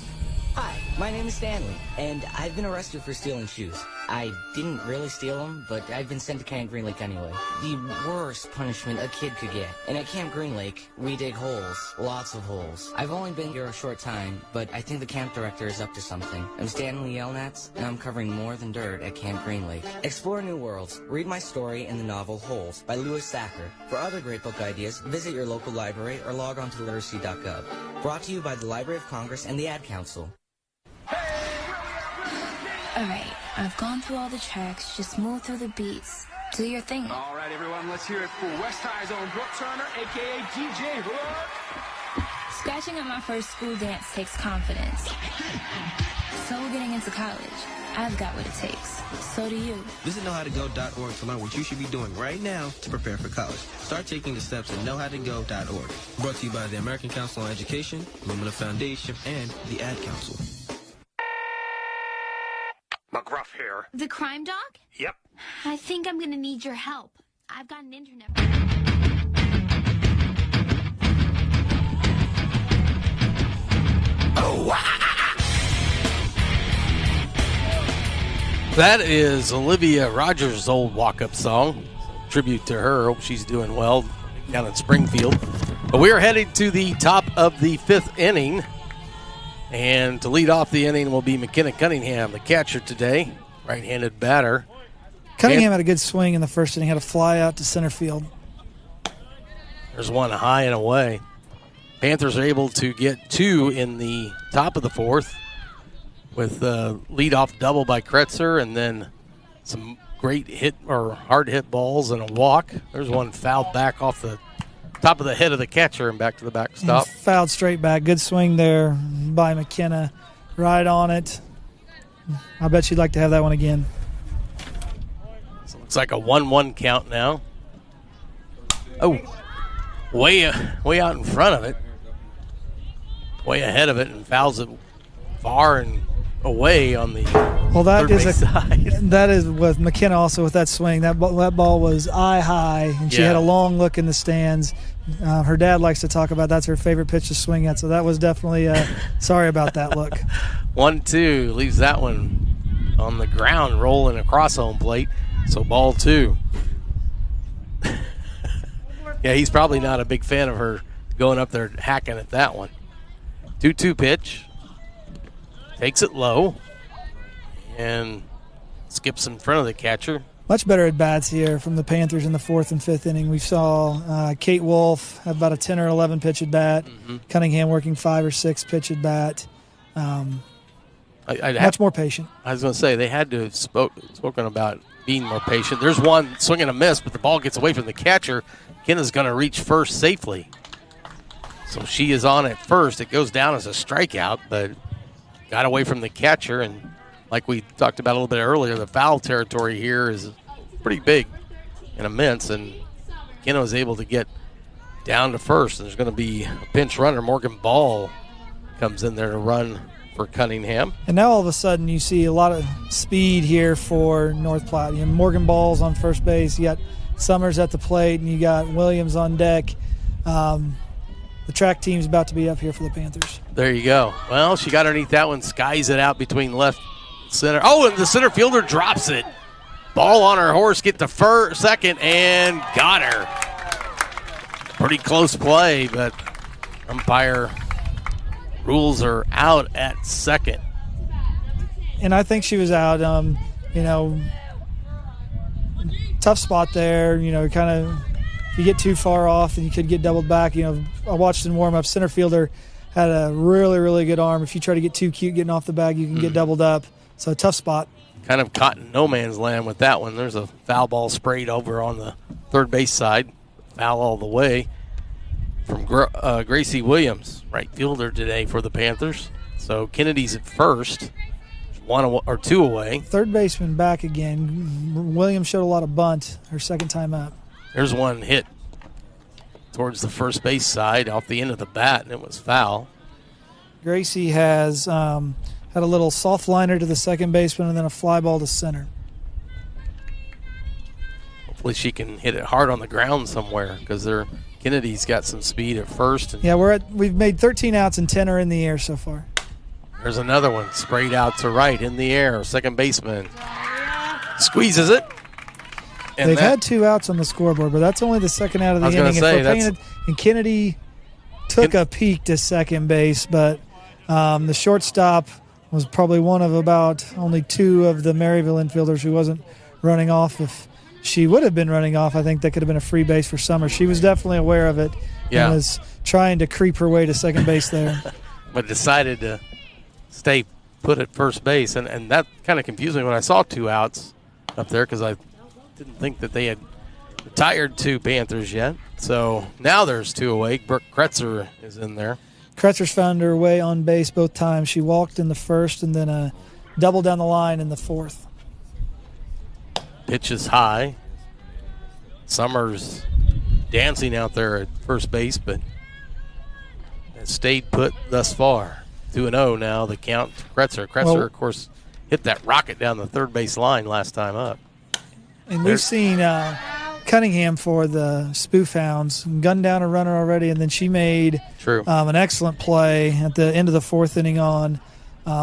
Hi, my name is Stanley, and I've been arrested for stealing shoes. I didn't really steal them, but I've been sent to Camp Green Lake anyway. The worst punishment a kid could get. And at Camp Green Lake, we dig holes. Lots of holes. I've only been here a short time, but I think the camp director is up to something. I'm Stanley Yelnats, and I'm covering more than dirt at Camp Green Lake. Explore new worlds. Read my story in the novel Holes by Lewis Sacker. For other great book ideas, visit your local library or log on to literacy.gov. Brought to you by the Library of Congress and the Ad Council. Alright, I've gone through all the tracks, just move through the beats. Do your thing. All right, everyone, let's hear it for West High's own Brooke Turner, a.k.a. DJ Hook. Scratching at my first school dance takes confidence. So getting into college, I've got what it takes. So do you. Visit knowhowtogo.org to learn what you should be doing right now to prepare for college. Start taking the steps at knowhowtogo.org. Brought to you by the American Council on Education, Lumina Foundation, and the Ad Council. McGruff here. The crime dog? Yep. I think I'm gonna need your help. I've got an internet. That is Olivia Rogers' old walk-up song. Tribute to her. Hope she's doing well down in Springfield. But we are headed to the top of the 5th inning. And to lead off the inning will be McKenna Cunningham, the catcher today, right-handed batter. Cunningham had a good swing in the first inning, had a fly out to center field. There's one high and away. Panthers are able to get 2 in the top of the 4th with a leadoff double by Kretzer and then some great hit or hard hit balls and a walk. There's one fouled back off the top of the head of the catcher and back to the backstop. Fouled straight back. Good swing there by McKenna. Right on it. I bet you'd like to have that one again. So it's like a 1-1 count now. Oh, way out in front of it. Way ahead of it and fouls it far and away on the third base side. That is with McKenna also with that swing. That ball was eye high, and she had a long look in the stands. Her dad likes to talk about that's her favorite pitch to swing at, so that was definitely sorry about that look. 1-2 leaves that one on the ground rolling across home plate, so ball 2. Yeah, he's probably not a big fan of her going up there hacking at that one. 2-2 pitch. Takes it low and skips in front of the catcher. Much better at bats here from the Panthers in the 4th and 5th inning. We saw Kate Wolf have about a 10 or 11 pitch at bat. Cunningham working 5 or 6 pitch at bat. Much more patient. I was going to say they had to have spoken about being more patient. There's one swing and a miss, but the ball gets away from the catcher. Kenna's going to reach first safely. So she is on at first. It goes down as a strikeout, but got away from the catcher. And like we talked about a little bit earlier, the foul territory here is pretty big and immense. And Kenna was able to get down to first. And there's going to be a pinch runner. Morgan Ball comes in there to run for Cunningham. And now all of a sudden you see a lot of speed here for North Platte. You know, Morgan Ball's on first base. You got Summers at the plate, and you got Williams on deck. The track team's about to be up here for the Panthers. There you go. Well, she got underneath that one, skies it out between left and center. Oh, and the center fielder drops it. Ball on her horse, get to second, and got her. Pretty close play, but umpire rules her out at second. And I think she was out. Tough spot there. Kind of, if you get too far off, then you could get doubled back. I watched in warm-up. Center fielder had a really, really good arm. If you try to get too cute getting off the bag, you can get doubled up. So tough spot. Kind of caught in no man's land with that one. There's a foul ball sprayed over on the third base side. Foul all the way from Gracie Williams, right fielder today for the Panthers. So Kennedy's at first, 1 or 2 away. Third baseman back again. Williams showed a lot of bunt her second time up. There's one hit towards the first base side off the end of the bat, and it was foul. Gracie has had a little soft liner to the second baseman and then a fly ball to center. Hopefully she can hit it hard on the ground somewhere because Kennedy's got some speed at first. And yeah, we've made 13 outs and 10 are in the air so far. There's another one sprayed out to right in the air. Second baseman squeezes it. And they've had 2 outs on the scoreboard, but that's only the second out of the inning. And Kennedy took a peek to second base, but the shortstop was probably one of about only 2 of the Maryville infielders who wasn't running off. If she would have been running off, I think that could have been a free base for Summers. She was definitely aware of it and was trying to creep her way to second base there. But decided to stay put at first base, and that kind of confused me when I saw 2 outs up there because I didn't think that they had retired 2 Panthers yet. So now there's 2 away. Brooke Kretzer is in there. Kretzer's found her way on base both times. She walked in the first and then a double down the line in the 4th. Pitch is high. Summers dancing out there at first base, but has stayed put thus far. 2-0 now, the count to Kretzer. Kretzer, of course, hit that rocket down the third base line last time up. And we've seen Cunningham for the Spoof Hounds gunned down a runner already, and then she made an excellent play at the end of the 4th inning on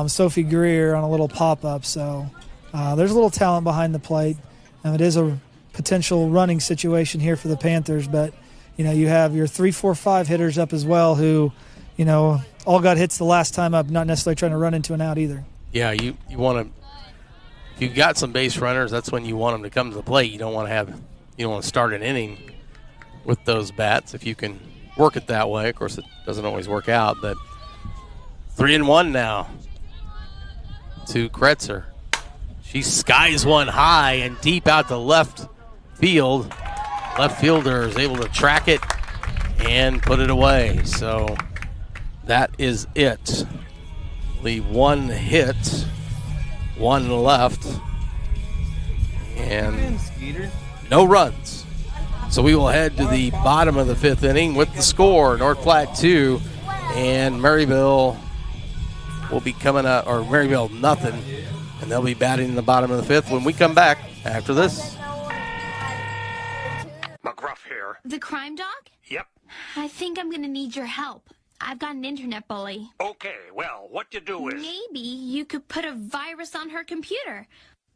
Sophie Greer on a little pop-up. So there's a little talent behind the plate. It is a potential running situation here for the Panthers, but you have your 3, 4, 5 hitters up as well who all got hits the last time up, not necessarily trying to run into an out either. Yeah, you want to. If you've got some base runners, that's when you want them to come to the plate. You don't want to start an inning with those bats if you can work it that way. Of course, it doesn't always work out, but 3-1 now to Kretzer. She skies one high and deep out to left field. Left fielder is able to track it and put it away. So that is it. Only 1 hit, 1 left, and no runs. So we will head to the bottom of the 5th inning with the score: North Platte 2, and Maryville will be coming out, or Maryville nothing, and they'll be batting in the bottom of the 5th when we come back after this. McGruff here. The crime dog? Yep. I think I'm going to need your help. I've got an internet bully. Okay, well, what you do is... Maybe you could put a virus on her computer.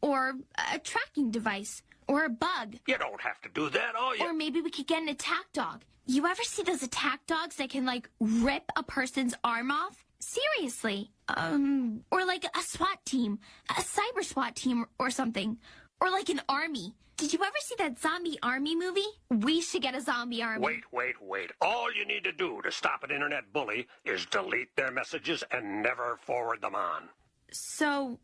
Or a tracking device. or a bug. You don't have to do that, all you. Or maybe we could get an attack dog. You ever see those attack dogs that can, like, rip a person's arm off? Seriously. Or like a SWAT team, a cyber SWAT team or something. Or like an army. Did you ever see that zombie army movie? We should get a zombie army. Wait. All you need to do to stop an internet bully is delete their messages and never forward them on. So,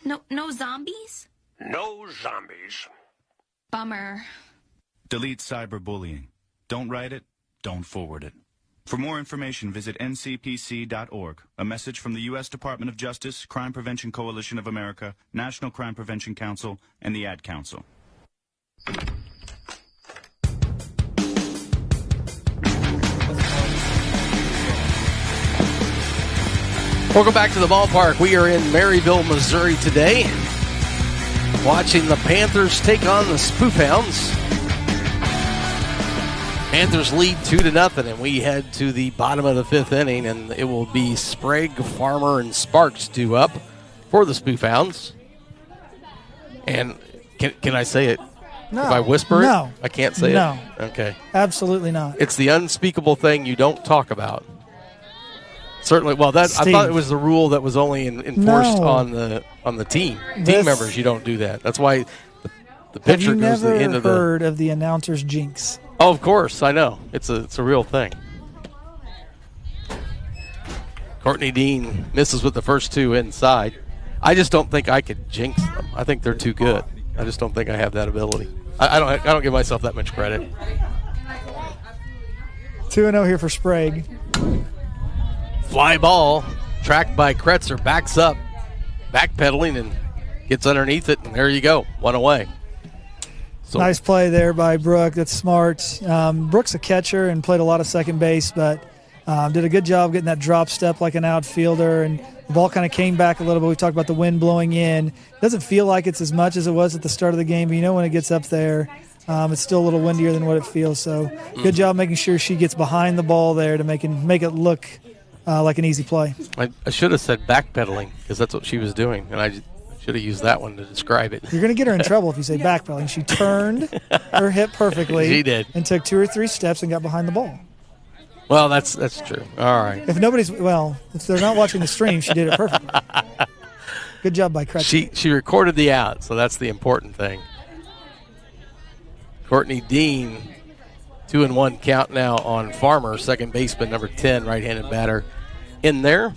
no zombies? No zombies. Bummer. Delete cyberbullying. Don't write it, don't forward it. For more information, visit ncpc.org. A message from the U.S. Department of Justice, Crime Prevention Coalition of America, National Crime Prevention Council, and the Ad Council. Welcome back to the ballpark. We are in Maryville, Missouri today, watching the Panthers take on the Spoofhounds. Panthers lead 2-0, and we head to the bottom of the fifth inning, and it will be Sprague, Farmer, and Sparks due up for the Spoofhounds. And can I say it? No. If I whisper No. it? I can't say No. it? Okay. Absolutely not. It's the unspeakable thing you don't talk about. Certainly. Well, I thought it was the rule that was only enforced on the team. Team members, you don't do that. That's why the pitcher goes to the end of the. Have you never heard of the announcer's jinx? Oh, of course, I know. It's a real thing. Courtney Dean misses with the first two inside. I just don't think I could jinx them. I think they're too good. I just don't think I have that ability. I don't give myself that much credit. 2-0 here for Sprague. Fly ball, tracked by Kretzer, backs up, backpedaling, and gets underneath it, and there you go, one away. So, nice play there by Brooke. That's smart. Brooke's a catcher and played a lot of second base, but did a good job getting that drop step like an outfielder, and the ball kind of came back a little bit. We talked about the wind blowing in. It doesn't feel like it's as much as it was at the start of the game, but you know when it gets up there, it's still a little windier than what it feels. So good job making sure she gets behind the ball there to make it look like an easy play. I should have said backpedaling because that's what she was doing, and I should have used that one to describe it. You're going to get her in trouble if you say backpedaling. She turned her hip perfectly. She did. And took 2 or 3 steps and got behind the ball. Well, that's true. All right. If they're not watching the stream, she did it perfectly. Good job by Kretzer. She recorded the out, so that's the important thing. Courtney Dean, 2-1 count now on Farmer, second baseman, number 10, right-handed batter in there.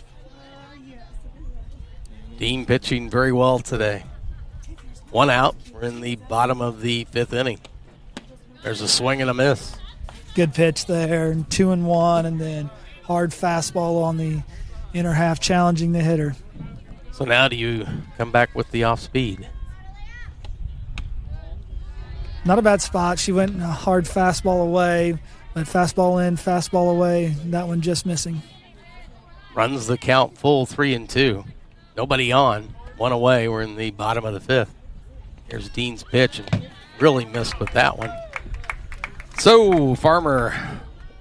Dean pitching very well today. 1 out. We're in the bottom of the fifth inning. There's a swing and a miss. Good pitch there, and 2-1, and then hard fastball on the inner half, challenging the hitter. So now do you come back with the off speed? Not a bad spot. She went a hard fastball away, but fastball in, fastball away. That one just missing. Runs the count full 3-2. Nobody on. 1 away. We're in the bottom of the fifth. Here's Dean's pitch, and really missed with that one. So Farmer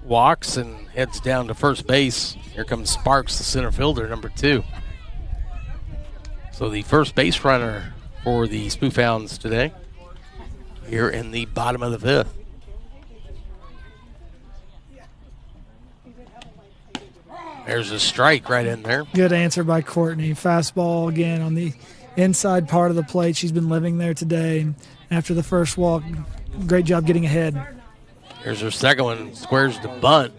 walks and heads down to first base. Here comes Sparks, the center fielder, number 2. So the first base runner for the Spoofhounds today here in the bottom of the fifth. There's a strike right in there. Good answer by Courtney. Fastball again on the inside part of the plate. She's been living there today. After the first walk, great job getting ahead. Here's her second one. Squares the bunt.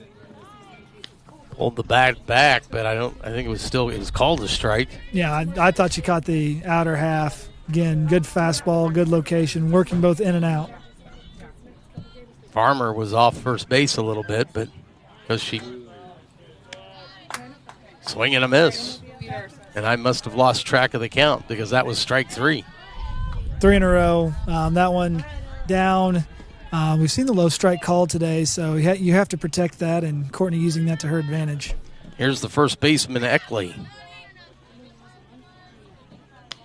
Pulled the bat back, but I think it was called a strike. Yeah, I thought she caught the outer half. Again, good fastball, good location, working both in and out. Farmer was off first base a little bit, but because she swing and a miss. And I must have lost track of the count because that was strike 3. 3 in a row. That one down. We've seen the low strike call today, so you have to protect that, and Courtney using that to her advantage. Here's the first baseman, Eckley.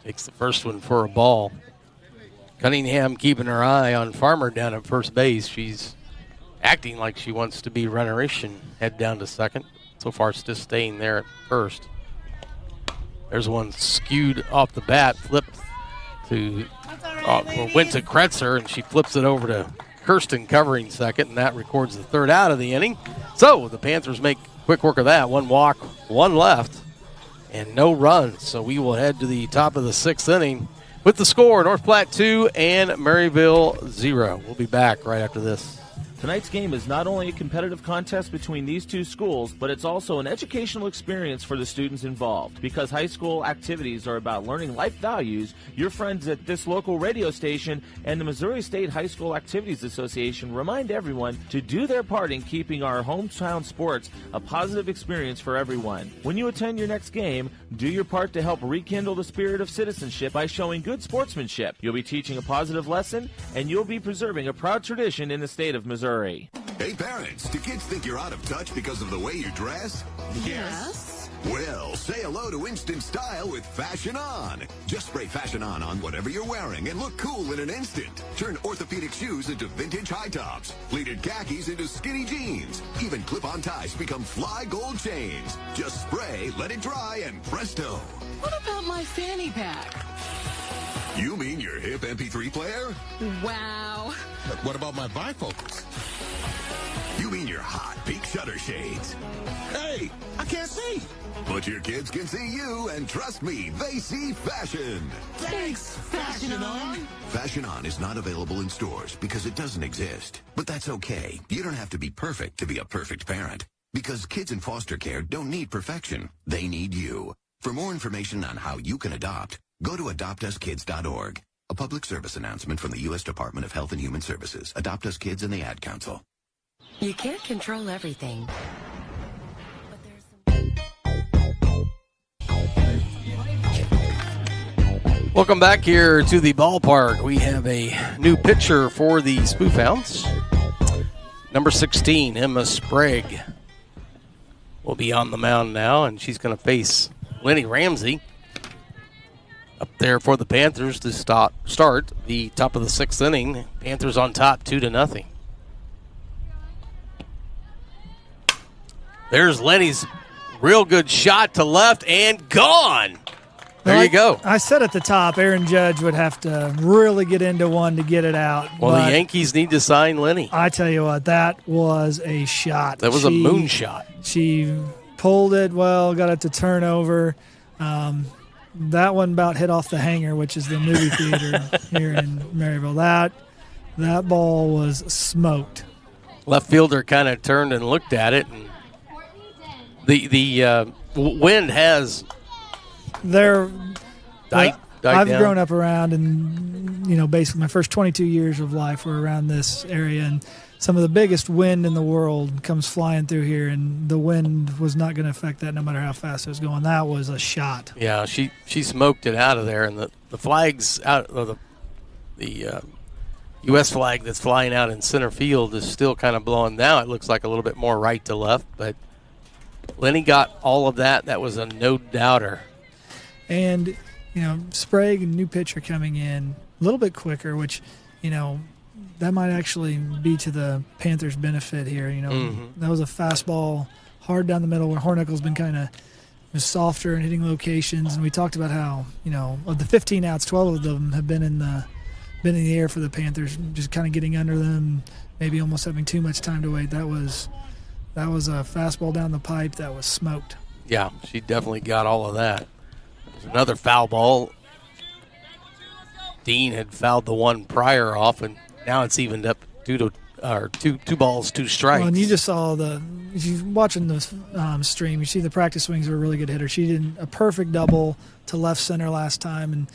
Takes the first one for a ball. Cunningham keeping her eye on Farmer down at first base. She's acting like she wants to be runner-ish and head down to second. So far, it's just staying there at first. There's one skewed off the bat, flipped went to Kretzer, and she flips it over to Kirsten covering second, and that records the third out of the inning. So the Panthers make quick work of that. One walk, one left, and no runs. So we will head to the top of the sixth inning with the score, North Platte 2 and Maryville 0. We'll be back right after this. Tonight's game is not only a competitive contest between these two schools, but it's also an educational experience for the students involved. Because high school activities are about learning life values, your friends at this local radio station and the Missouri State High School Activities Association remind everyone to do their part in keeping our hometown sports a positive experience for everyone. When you attend your next game, do your part to help rekindle the spirit of citizenship by showing good sportsmanship. You'll be teaching a positive lesson, and you'll be preserving a proud tradition in the state of Missouri. Hey parents, do kids think you're out of touch because of the way you dress? Yes. Well, say hello to instant style with Fashion On. Just spray Fashion On whatever you're wearing and look cool in an instant. Turn orthopedic shoes into vintage high tops, pleated khakis into skinny jeans. Even clip-on ties become fly gold chains. Just spray, let it dry, and presto. What about my fanny pack? You mean your hip MP3 player? Wow. What about my bifocals? You mean your hot pink shutter shades? Hey, I can't see. But your kids can see you, and trust me, they see fashion. Thanks, Fashion On. Fashion On is not available in stores because it doesn't exist. But that's okay. You don't have to be perfect to be a perfect parent. Because kids in foster care don't need perfection. They need you. For more information on how you can adopt, go to adoptuskids.org. A public service announcement from the U.S. Department of Health and Human Services, Adopt Us Kids, and the Ad Council. You can't control everything. Welcome back here to the ballpark. We have a new pitcher for the Spoofhounds. Number 16, Emma Sprague, will be on the mound now, and she's going to face Lenny Ramsey up there for the Panthers to start the top of the sixth inning. Panthers on top 2-0. There's Lenny's real good shot to left and gone. There you go. I said at the top, Aaron Judge would have to really get into one to get it out. Well, the Yankees need to sign Lenny. I tell you what, that was a shot. That was a moonshot. She pulled it well, got it to turnover. That one about hit off the Hangar, which is the movie theater here in Maryville. That ball was smoked. Left fielder kind of turned and looked at it, and the wind has died I've down. grown up around, and basically my first 22 years of life were around this area, and some of the biggest wind in the world comes flying through here, and the wind was not going to affect that no matter how fast it was going. That was a shot. Yeah, she smoked it out of there, and the flags out of the U.S. flag that's flying out in center field is still kind of blowing now. It looks like a little bit more right to left, but Lenny got all of that. That was a no-doubter. And, Sprague, new pitcher coming in a little bit quicker, which, that might actually be to the Panthers' benefit here. That was a fastball hard down the middle where Hornickel's been kind of softer and hitting locations. And we talked about how, of the 15 outs, 12 of them have been in the air for the Panthers, just kind of getting under them, maybe almost having too much time to wait. That was a fastball down the pipe that was smoked. Yeah, she definitely got all of that. There's another foul ball. Dean had fouled the one prior off, and now it's evened up two balls, 2 strikes. Well, and you just saw if you're watching the stream, you see the practice swings are a really good hitter. She did a perfect double to left center last time, and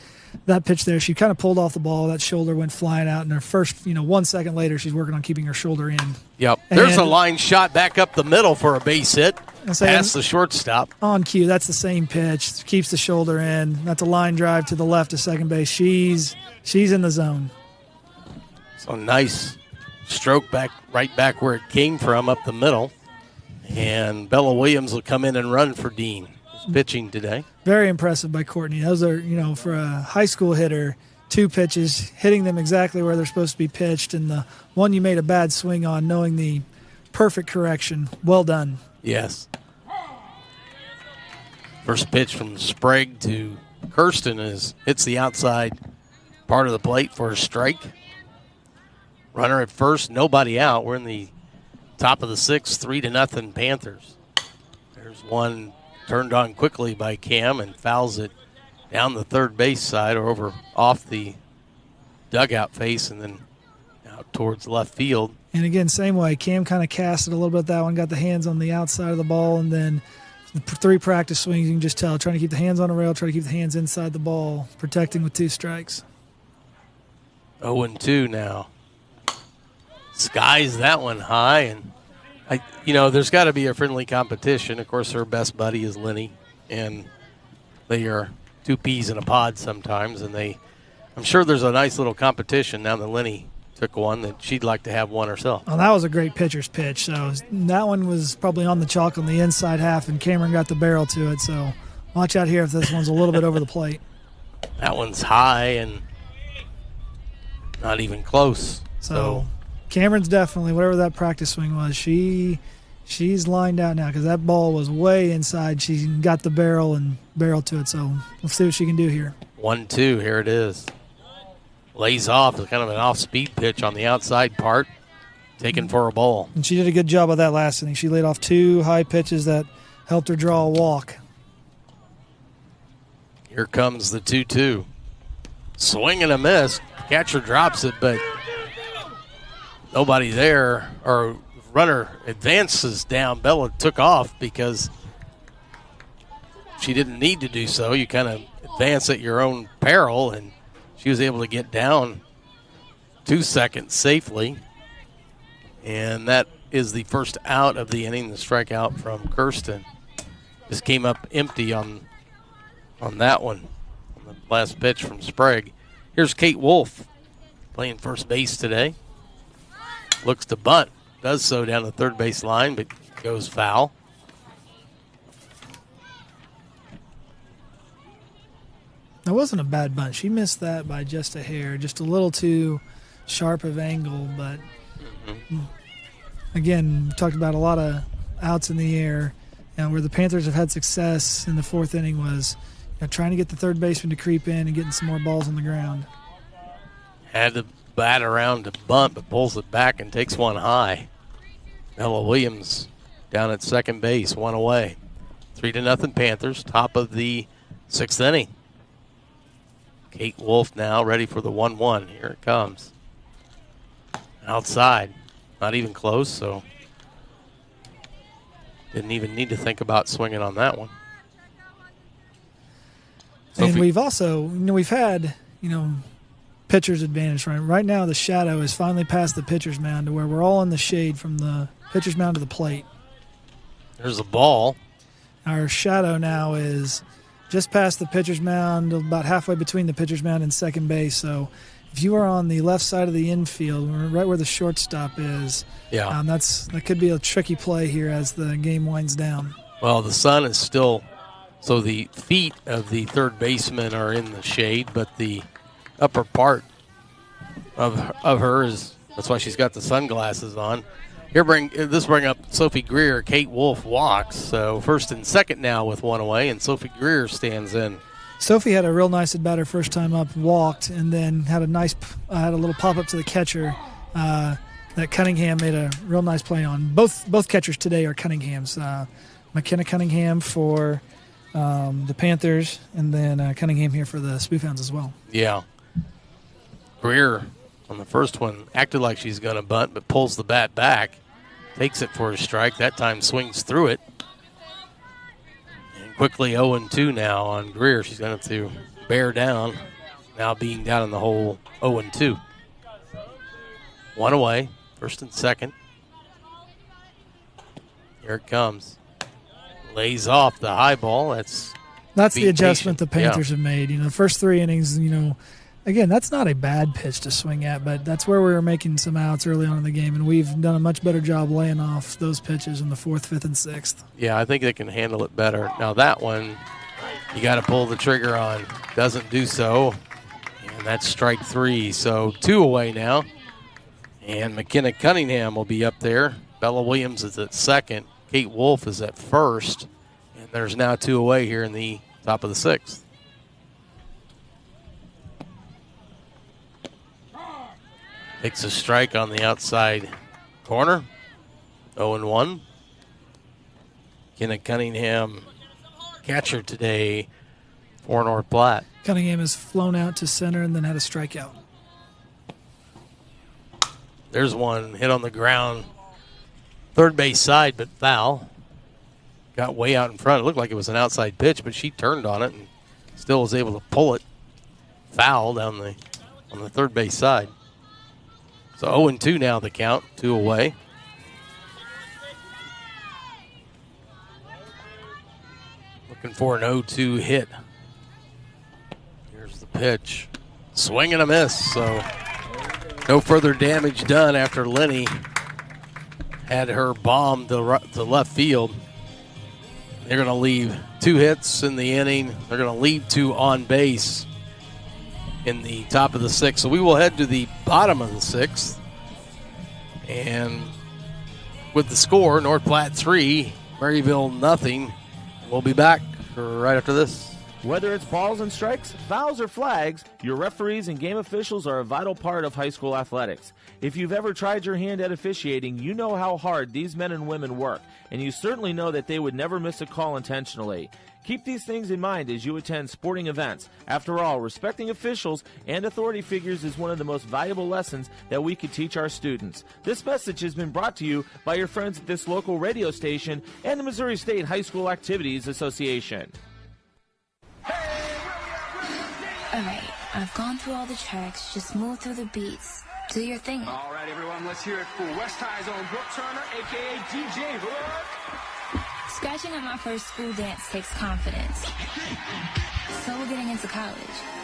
that pitch there, she kind of pulled off the ball. That shoulder went flying out, and her first, 1 second later, she's working on keeping her shoulder in. Yep. There's a line shot back up the middle for a base hit. Past the shortstop. On cue, that's the same pitch. Keeps the shoulder in. That's a line drive to the left to second base. She's in the zone. So nice stroke right back where it came from, up the middle. And Bella Williams will come in and run for Dean. He's pitching today. Very impressive by Courtney. Those are, for a high school hitter, 2 pitches, hitting them exactly where they're supposed to be pitched, and the one you made a bad swing on, knowing the perfect correction. Well done. Yes. First pitch from Sprague to Kirsten hits the outside part of the plate for a strike. Runner at first, nobody out. We're in the top of the sixth, 3-0 Panthers. There's one turned on quickly by Cam and fouls it down the third base side or over off the dugout face and then out towards left field. And again, same way. Cam kind of cast it a little bit. That one got the hands on the outside of the ball, and then the 3 practice swings, you can just tell, trying to keep the hands on the rail, trying to keep the hands inside the ball, protecting with 2 strikes. 0-2 now. Skies that one high, and there's got to be a friendly competition. Of course, her best buddy is Lenny, and they are 2 peas in a pod sometimes, and I'm sure there's a nice little competition now that Lenny took one that she'd like to have one herself. Well, that was a great pitcher's pitch. So that one was probably on the chalk on the inside half, and Cameron got the barrel to it. So watch out here if this one's a little bit over the plate. That one's high and not even close. So Cameron's definitely, whatever that practice swing was, she's lined out now because that ball was way inside. She got the barrel to it. So let's see what she can do here. 1-2, here it is. Lays off, kind of an off-speed pitch on the outside part, taken for a ball. And she did a good job of that last inning. She laid off 2 high pitches that helped her draw a walk. Here comes the 2-2. Swing and a miss. Catcher drops it, but nobody there. Or runner advances down. Bella took off because she didn't need to do so. You kind of advance at your own peril, and she was able to get down 2 seconds safely. And that is the first out of the inning, the strikeout from Kirsten. Just came up empty on that one, on the last pitch from Sprague. Here's Kate Wolf playing first base today. Looks to bunt. Does so down the third base line, but goes foul. That wasn't a bad bunt. She missed that by just a hair, just a little too sharp of angle. But again, we talked about a lot of outs in the air. Where the Panthers have had success in the 4th inning was trying to get the third baseman to creep in and getting some more balls on the ground. Had to bat around to bunt, but pulls it back and takes one high. Ella Williams down at second base, 1 away. 3-0 Panthers, top of the 6th inning. Kate Wolf now ready for the 1-1. Here it comes. Outside. Not even close, so didn't even need to think about swinging on that one. And we've also, we've had, pitcher's advantage. Right now the shadow is finally past the pitcher's mound to where we're all in the shade from the pitcher's mound to the plate. There's a ball. Our shadow now is just past the pitcher's mound, about halfway between the pitcher's mound and second base. So if you are on the left side of the infield, right where the shortstop is, that could be a tricky play here as the game winds down. Well, the sun is still, so the feet of the third baseman are in the shade, but the upper part of her is, that's why she's got the sunglasses on. Bring up Sophie Greer. Kate Wolf walks. So first and second now with 1 away, and Sophie Greer stands in. Sophie had a real nice at bat her first time up, walked, and then had a little pop up to the catcher that Cunningham made a real nice play on. Both catchers today are Cunninghams. McKenna Cunningham for the Panthers, and then Cunningham here for the Spoofhounds as well. Yeah. Greer on the first one acted like she's going to bunt, but pulls the bat back. Takes it for a strike. That time swings through it. And quickly 0-2 now on Greer. She's going to have to bear down. Now being down in the hole 0-2. 1 away. First and second. Here it comes. Lays off the high ball. That's the adjustment the Panthers have made. The first 3 innings, again, that's not a bad pitch to swing at, but that's where we were making some outs early on in the game, and we've done a much better job laying off those pitches in the 4th, 5th, and 6th. Yeah, I think they can handle it better. Now that one, you got to pull the trigger on. Doesn't do so, and that's strike 3. So 2 away now, and McKenna Cunningham will be up there. Bella Williams is at second. Kate Wolf is at first, and there's now 2 away here in the top of the 6th. Takes a strike on the outside corner. 0-1. Kenna Cunningham, catcher today for North Platte. Cunningham has flown out to center and then had a strikeout. There's one hit on the ground. Third base side, but foul. Got way out in front. It looked like it was an outside pitch, but she turned on it and still was able to pull it. Foul down on the third base side. So 0-2 now the count, 2 away. Looking for an 0-2 hit. Here's the pitch. Swing and a miss. So no further damage done after Lenny had her bomb to left field. They're going to leave 2 hits in the inning. They're going to leave 2 on base in the top of the 6th. So we will head to the bottom of the 6th. And with the score, North Platte 3, Maryville nothing. We'll be back right after this. Whether it's balls and strikes, fouls, or flags, your referees and game officials are a vital part of high school athletics. If you've ever tried your hand at officiating, you know how hard these men and women work, and you certainly know that they would never miss a call intentionally. Keep these things in mind as you attend sporting events. After all, respecting officials and authority figures is one of the most valuable lessons that we could teach our students. This message has been brought to you by your friends at this local radio station and the Missouri State High School Activities Association. All right, I've gone through all the tracks. Just move through the beats. Do your thing. All right, everyone, let's hear it for West High's own Brooke Turner, a.k.a. DJ Hook. Scratching at my first school dance takes confidence. So we're getting into college.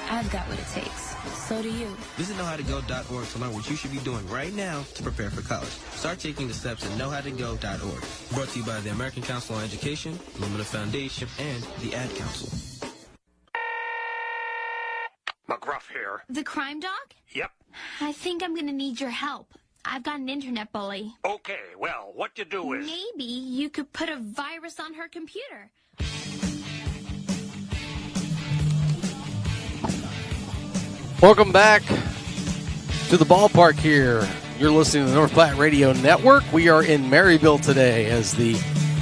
I've got what it takes. So do you. Visit knowhowtogo.org to learn what you should be doing right now to prepare for college. Start taking the steps at knowhowtogo.org. Brought to you by the American Council on Education, Lumina Foundation, and the Ad Council. McGruff here. The crime dog? Yep. I think I'm going to need your help. I've got an internet bully. Okay, well, what you do is... Maybe you could put a virus on her computer. Welcome back to the ballpark here. You're listening to the North Platte Radio Network. We are in Maryville today as the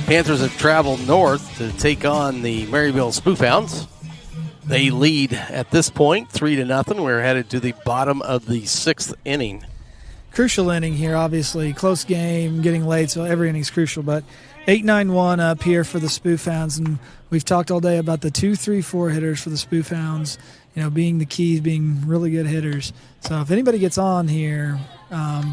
Panthers have traveled north to take on the Maryville Spoofhounds. They lead at this point 3-0. We're headed to the bottom of the 6th inning. Crucial inning here, obviously. Close game, getting late, so every inning's crucial. But 8-9-1 up here for the Spoofhounds, and we've talked all day about the 2-3-4 hitters for the Spoofhounds, being the keys, being really good hitters. So if anybody gets on here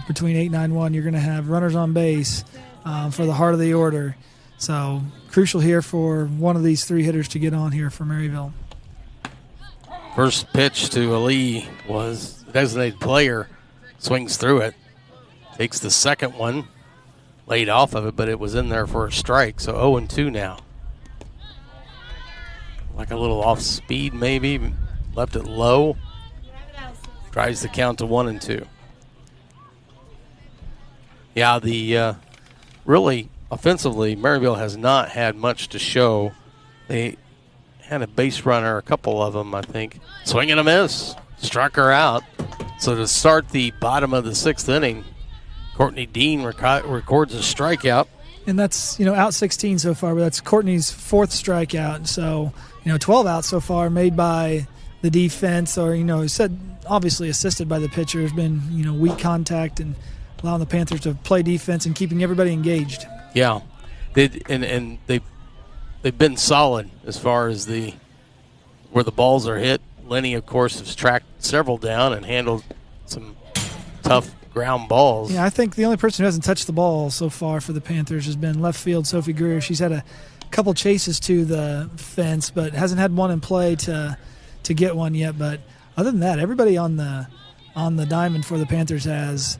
between 8-9-1, you're going to have runners on base for the heart of the order. So crucial here for one of these 3 hitters to get on here for Maryville. First pitch to Ali was the designated player. Swings through it. Takes the second one. Laid off of it, but it was in there for a strike. So 0-2 now. Like a little off speed maybe. Left it low. Drives the count to 1-2. Yeah, the really offensively, Maryville has not had much to show. They had a base runner, a couple of them, I think. Swing and a miss. Struck her out. So to start the bottom of the 6th inning, Courtney Dean records a strikeout. And that's, out 16 so far, but that's Courtney's 4th strikeout. So, 12 outs so far made by the defense or, obviously assisted by the pitcher. Has been, weak contact and allowing the Panthers to play defense and keeping everybody engaged. Yeah. They've been solid as far as where the balls are hit. Lenny, of course, has tracked several down and handled some tough ground balls. Yeah, I think the only person who hasn't touched the ball so far for the Panthers has been left field Sophie Greer. She's had a couple chases to the fence, but hasn't had one in play to get one yet. But other than that, everybody on the diamond for the Panthers has,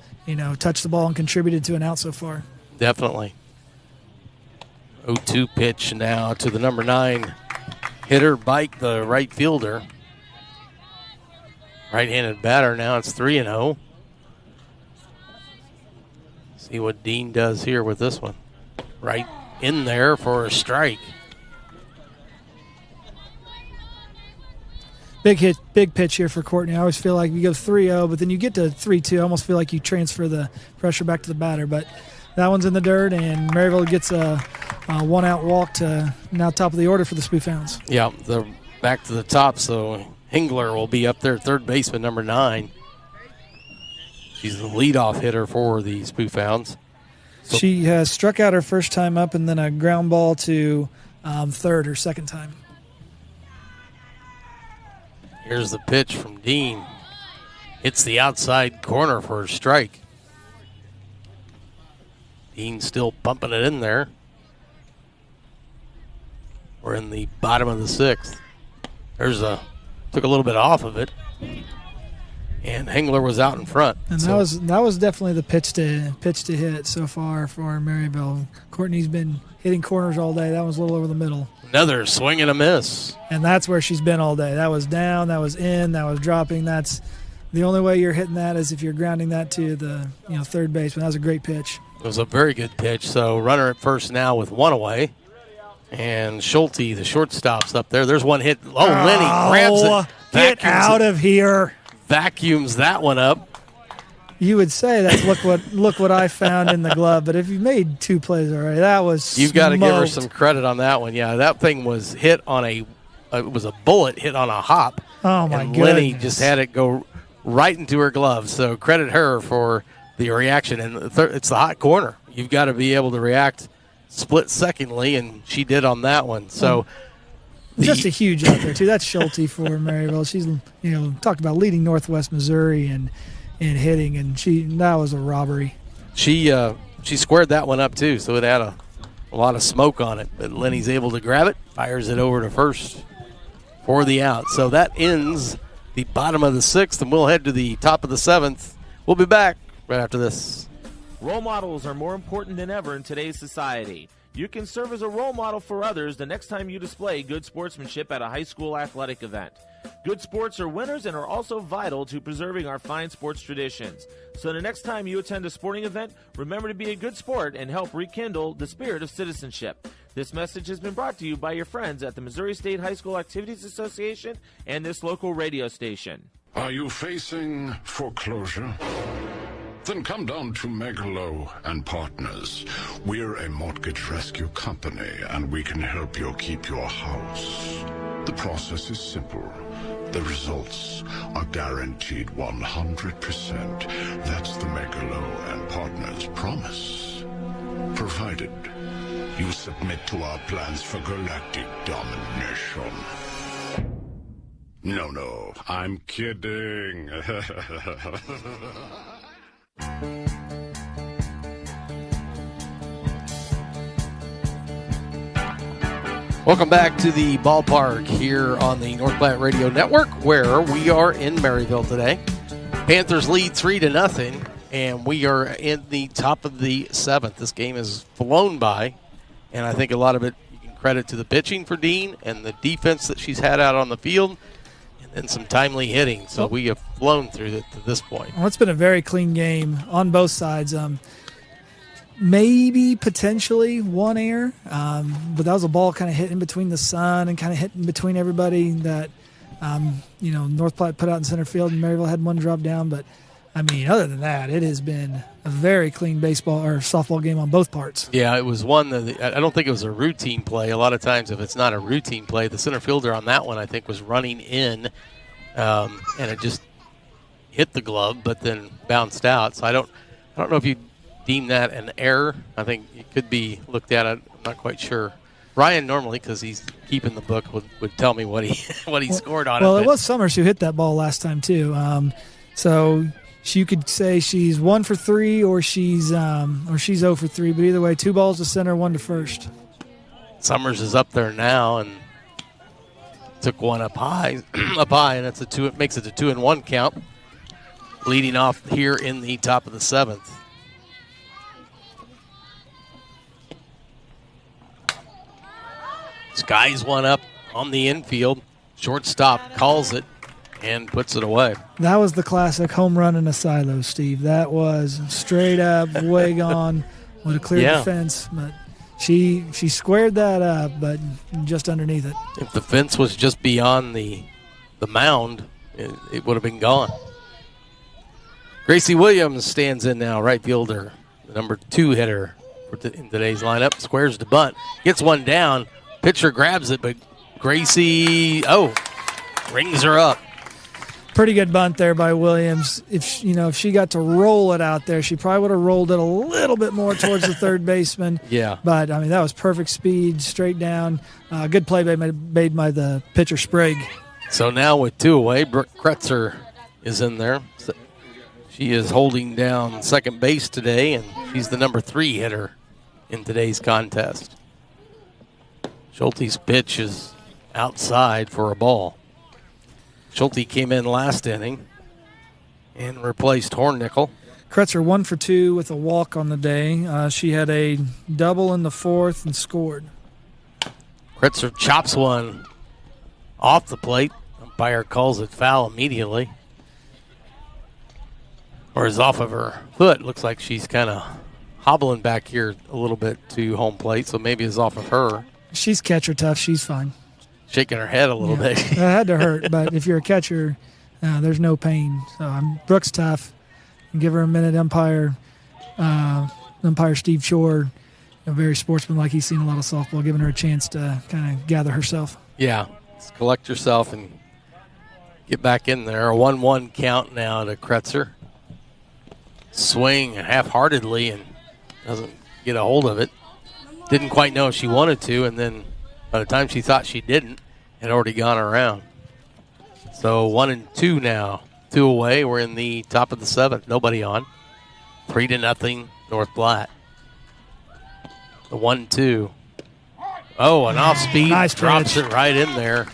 touched the ball and contributed to an out so far. Definitely. 0-2 pitch now to the number 9 hitter, Bike, the right fielder. Right-handed batter now. It's 3-0. See what Dean does here with this one. Right in there for a strike. big pitch here for Courtney. I always feel like you go 3-0, but then you get to 3-2. I almost feel like you transfer the pressure back to the batter. But that one's in the dirt, and Maryville gets a one-out walk to now top of the order for the Spoof Hounds. Yeah, they're back to the top, so Hingler will be up there, third baseman, number 9. She's the leadoff hitter for the Spoof Hounds. So she has struck out her first time up and then a ground ball to third her second time. Here's the pitch from Dean. Hits the outside corner for a strike. Dean still pumping it in there. We're in the bottom of the 6th. Took a little bit off of it. And Hengler was out in front. And that was definitely the pitch to hit so far for Maryville. Courtney's been hitting corners all day. That was a little over the middle. Another swing and a miss. And that's where she's been all day. That was down, that was in, that was dropping. That's the only way you're hitting that is if you're grounding that to the third baseman. That was a great pitch. It was a very good pitch. So runner at first now with 1 away. And Schulte, the shortstop's up there. There's one hit. Oh, Lenny grabs it. Get out of here. Vacuums that one up. You would say that's look what I found in the glove, but if you made 2 plays already, that was You've got to give her some credit on that one. Yeah, that thing was hit on it was a bullet hit on a hop. Oh, my and goodness. Lenny just had it go right into her glove. So credit her for the reaction. And it's the hot corner. You've got to be able to react split-secondly, and she did on that one. So just a huge out there, too. That's Schulte for Maryville. She's, talked about leading Northwest Missouri and hitting, and that was a robbery. She squared that one up, too, so it had a lot of smoke on it. But Lenny's able to grab it, fires it over to first for the out. So that ends the bottom of the 6th, and we'll head to the top of the 7th. We'll be back right after this. Role models are more important than ever in today's society. You can serve as a role model for others the next time you display good sportsmanship at a high school athletic event. Good sports are winners and are also vital to preserving our fine sports traditions. So the next time you attend a sporting event, remember to be a good sport and help rekindle the spirit of citizenship. This message has been brought to you by your friends at the Missouri State High School Activities Association and this local radio station. Are you facing foreclosure? Then come down to Megalow and Partners. We're a mortgage rescue company, and we can help you keep your house. The process is simple. The results are guaranteed 100%. That's the Megalow and Partners promise. Provided you submit to our plans for galactic domination. No, I'm kidding. Welcome back to the ballpark here on the North Platte Radio Network, where we are in Maryville today. Panthers lead 3-0, and we are in the top of the 7th. This game has flown by, and I think a lot of it you can credit to the pitching for Dean and the defense that she's had out on the field, and some timely hitting. So we have flown through it to this point. Well, it's been a very clean game on both sides. Maybe potentially one error, but that was a ball kind of hit in between the sun and kind of hit in between everybody that, North Platte put out in center field, and Maryville had one drop down. But, other than that, it has been a very clean baseball or softball game on both parts. Yeah, it was one that I don't think it was a routine play. A lot of times if it's not a routine play, the center fielder on that one I think was running in, and it just hit the glove but then bounced out. So I don't know if you deem that an error. I think it could be looked at. I'm not quite sure. Ryan normally, because he's keeping the book, would tell me what he scored on it. Well, it was Summers who hit that ball last time too. So you could say she's 1 for 3 or she's 0 for 3. But either way, 2 balls to center, 1 to first. Summers is up there now and took one up high, and it makes it a 2-1 count. Leading off here in the top of the 7th. Skies one up on the infield. Shortstop calls it and puts it away. That was the classic home run in a silo, Steve. That was straight up, way gone with a clear defense. But she squared that up, but just underneath it. If the fence was just beyond the the mound, it would have been gone. Gracie Williams stands in now, right fielder, the number 2 hitter in today's lineup. Squares the bunt, gets one down. Pitcher grabs it, but Gracie, rings her up. Pretty good bunt there by Williams. If she got to roll it out there, she probably would have rolled it a little bit more towards the third baseman. Yeah. But, that was perfect speed, straight down. Good play made by the pitcher, Sprague. So now with 2 away, Brooke Kretzer is in there. She is holding down second base today, and she's the number 3 hitter in today's contest. Schulte's pitch is outside for a ball. Schulte came in last inning and replaced Hornnickel. Kretzer 1 for 2 with a walk on the day. She had a double in the 4th and scored. Kretzer chops one off the plate. Umpire calls it foul immediately. Or is off of her foot. Looks like she's kind of hobbling back here a little bit to home plate, so maybe it's off of her. She's catcher tough. She's fine. Shaking her head a little bit. It had to hurt, but if you're a catcher, there's no pain. So Brooks tough. Give her a minute. Umpire Steve Shore, very sportsmanlike. He's seen a lot of softball, giving her a chance to kind of gather herself. Yeah, just collect yourself and get back in there. A 1-1 count now to Kretzer. Swing half-heartedly and doesn't get a hold of it. Didn't quite know if she wanted to, and then by the time she thought she didn't, it had already gone around. So 1-2 now. 2 away. We're in the top of the 7th. Nobody on. 3-0 North Platte. The 1-2. Oh, an off-speed. Nice drops pitch. it right in there.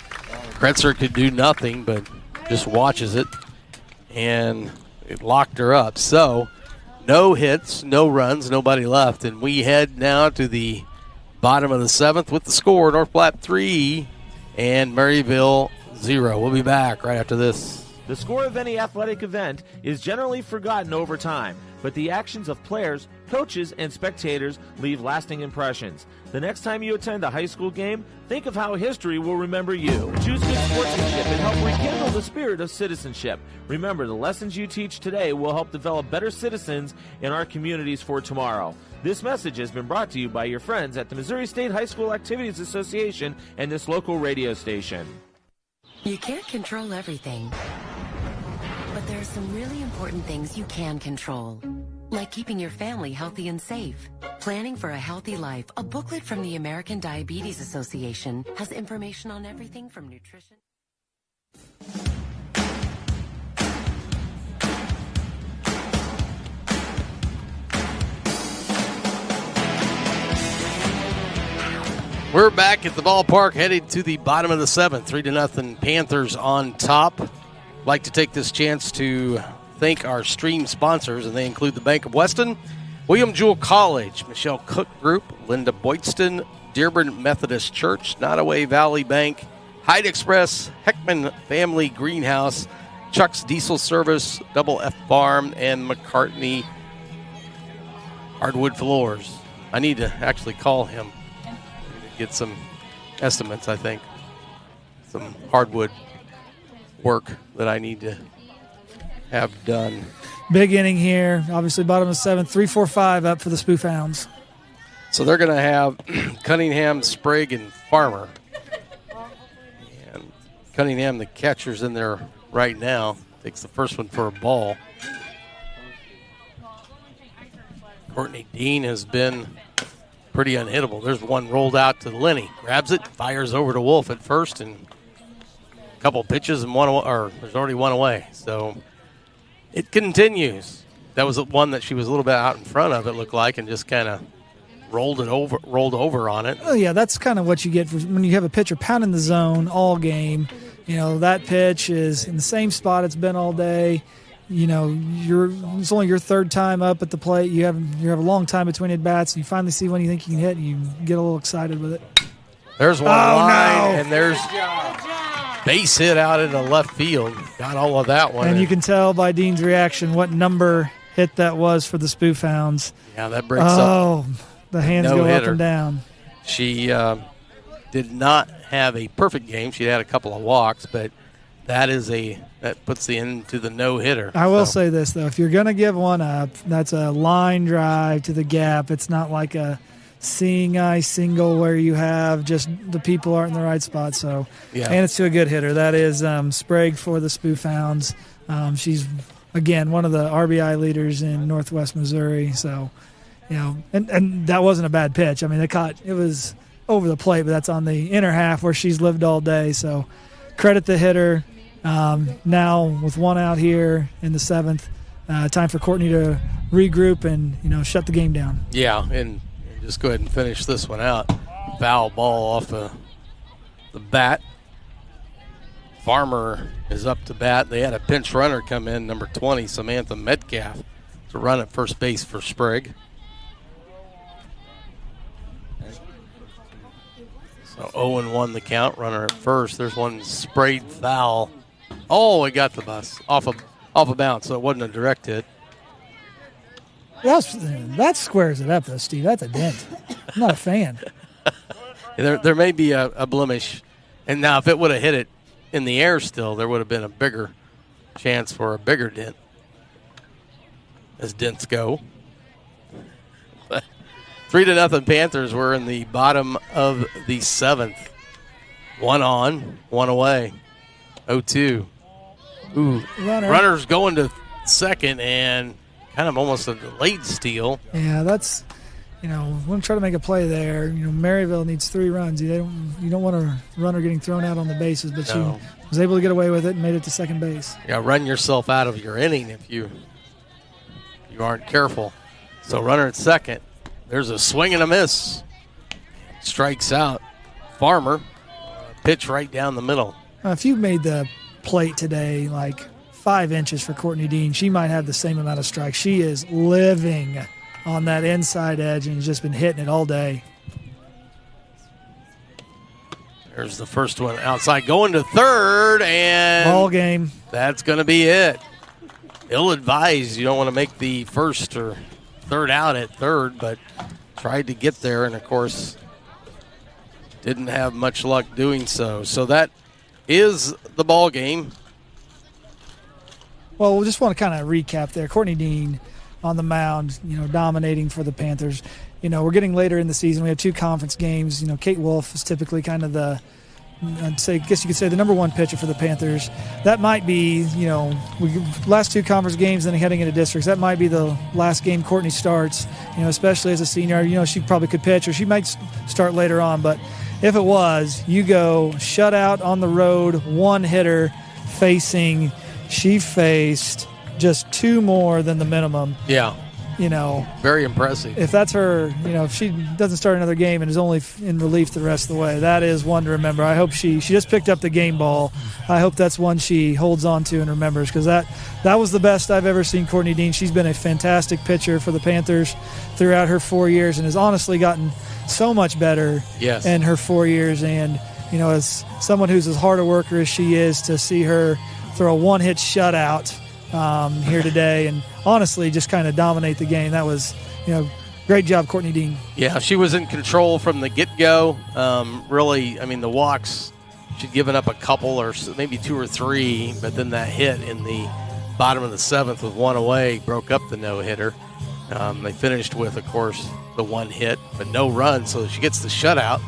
Kretzer could do nothing, but just watches it. And it locked her up. So no hits, no runs, nobody left. And we head now to the bottom of the 7th with the score. North Platte 3 and Maryville 0. We'll be back right after this. The score of any athletic event is generally forgotten over time, but the actions of players, coaches, and spectators leave lasting impressions. The next time you attend a high school game, think of how history will remember you. Choose good sportsmanship and help rekindle the spirit of citizenship. Remember, the lessons you teach today will help develop better citizens in our communities for tomorrow. This message has been brought to you by your friends at the Missouri State High School Activities Association and this local radio station. You can't control everything, but there are some really important things you can control, like keeping your family healthy and safe. Planning for a Healthy Life, a booklet from the American Diabetes Association, has information on everything from nutrition. We're back at the ballpark, headed to the bottom of the 7th. 3-0 Panthers on top. Like to take this chance to thank our stream sponsors, and they include the Bank of Weston, William Jewell College, Michelle Cook Group, Linda Boydston, Dearborn Methodist Church, Nottoway Valley Bank, Hyde Express, Heckman Family Greenhouse, Chuck's Diesel Service, Double F Farm, and McCartney Hardwood Floors. I need to actually call him. Get some estimates, I think. Some hardwood work that I need to have done. Big inning here. Obviously, bottom of the 7th, 3-4-5 up for the Spoof Hounds. So they're going to have Cunningham, Sprague, and Farmer. And Cunningham, the catcher's in there right now. Takes the first one for a ball. Courtney Dean has been pretty unhittable. There's one rolled out to Lenny. Grabs it, fires over to Wolf at first, and a couple pitches and there's already one away. So it continues. That was the one that she was a little bit out in front of, it looked like, and just kind of rolled over on it. Oh, yeah, that's kind of what you get when you have a pitcher pounding the zone all game. That pitch is in the same spot it's been all day. It's only your third time up at the plate. You have a long time between at bats, and you finally see when you think you can hit, and you get a little excited with it. There's one line, and there's base hit out into left field. Got all of that one. And you can tell by Dean's reaction what number hit that was for the Spoof Hounds. Yeah, that breaks up. Oh, the hands go up and down. She did not have a perfect game. She had a couple of walks, but that puts the end to the no-hitter. I will say this, though. If you're going to give one up, that's a line drive to the gap. It's not like a seeing eye single where you have just the people aren't in the right spot. So, yeah. And it's to a good hitter. That is Sprague for the Spoof Hounds. She's, again, one of the RBI leaders in Northwest Missouri. So, and that wasn't a bad pitch. I mean, it was over the plate, but that's on the inner half where she's lived all day. So, credit the hitter. Now with one out here in the 7th, time for Courtney to regroup and shut the game down. Yeah, and just go ahead and finish this one out. Foul ball off the bat. Farmer is up to bat. They had a pinch runner come in, number 20, Samantha Metcalf, to run at first base for Sprague. So 0-1 the count. Runner at first. There's one sprayed foul. Oh, it got the bus off a bounce, so it wasn't a direct hit. That squares it up, though, Steve. That's a dent. I'm not a fan. There may be a blemish. And now if it would have hit it in the air still, there would have been a bigger chance for a bigger dent, as dents go. 3-0 Panthers. We're in the bottom of the 7th. One on, one away. 0-2. Ooh, runner's going to second and kind of almost a delayed steal. Yeah, that's, want to try to make a play there. Maryville needs 3 runs. You don't want a runner getting thrown out on the bases, but No. she was able to get away with it and made it to second base. Yeah, run yourself out of your inning if you aren't careful. So runner at second. There's a swing and a miss. Strikes out. Farmer. Pitch right down the middle. If you made the plate today like 5 inches for Courtney Dean, she might have the same amount of strikes. She is living on that inside edge and has just been hitting it all day. There's the first one outside, going to third, and ball game. That's going to be it. Ill-advised. You don't want to make the first or third out at third, but tried to get there, and of course didn't have much luck doing so. So that is the ball game. Well, we just want to kind of recap there. Courtney Dean on the mound, dominating for the Panthers. We're getting later in the season. We have 2 conference games. Kate Wolf is typically kind of the, I guess you could say, the number 1 pitcher for the Panthers. That might be, last 2 conference games, then heading into districts. That might be the last game Courtney starts, especially as a senior. She probably could pitch, or she might start later on. But if it was, you go shutout on the road, 1 hitter facing. She faced just 2 more than the minimum. Yeah. Very impressive. If that's her, if she doesn't start another game and is only in relief the rest of the way, that is one to remember. I hope she just picked up the game ball. I hope that's one she holds on to and remembers, because that was the best I've ever seen Courtney Dean. She's been a fantastic pitcher for the Panthers throughout her 4 years and has honestly gotten so much better in her 4 years. And, as someone who's as hard a worker as she is, to see her throw a 1-hit shutout here today and honestly just kind of dominate the game. That was, great job, Courtney Dean. Yeah, she was in control from the get-go. Really, the walks, she'd given up a couple or maybe 2 or 3, but then that hit in the bottom of the 7th with 1 away broke up the no-hitter. They finished with, of course, the 1 hit, but no run, so she gets the shutout.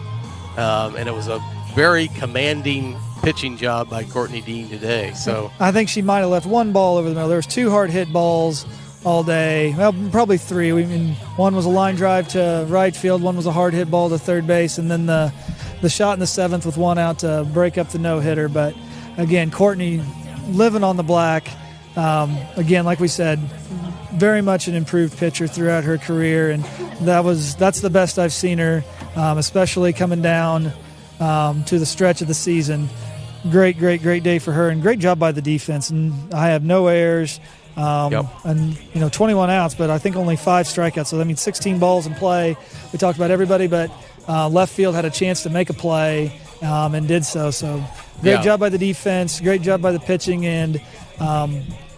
And it was a very commanding pitching job by Courtney Dean today. So I think she might have left 1 ball over the middle. There was 2 hard hit balls all day. Well, probably 3. One was a line drive to right field, one was a hard hit ball to third base, and then the shot in the 7th with 1 out to break up the no-hitter. But again, Courtney living on the black. Again, like we said, very much an improved pitcher throughout her career, and that's the best I've seen her, especially coming down to the stretch of the season. Great day for her, and great job by the defense. And I have no errors, and 21 outs, but I think only 5 strikeouts. So that means 16 balls in play. We talked about everybody, but left field had a chance to make a play and did so. So great job by the defense, great job by the pitching, and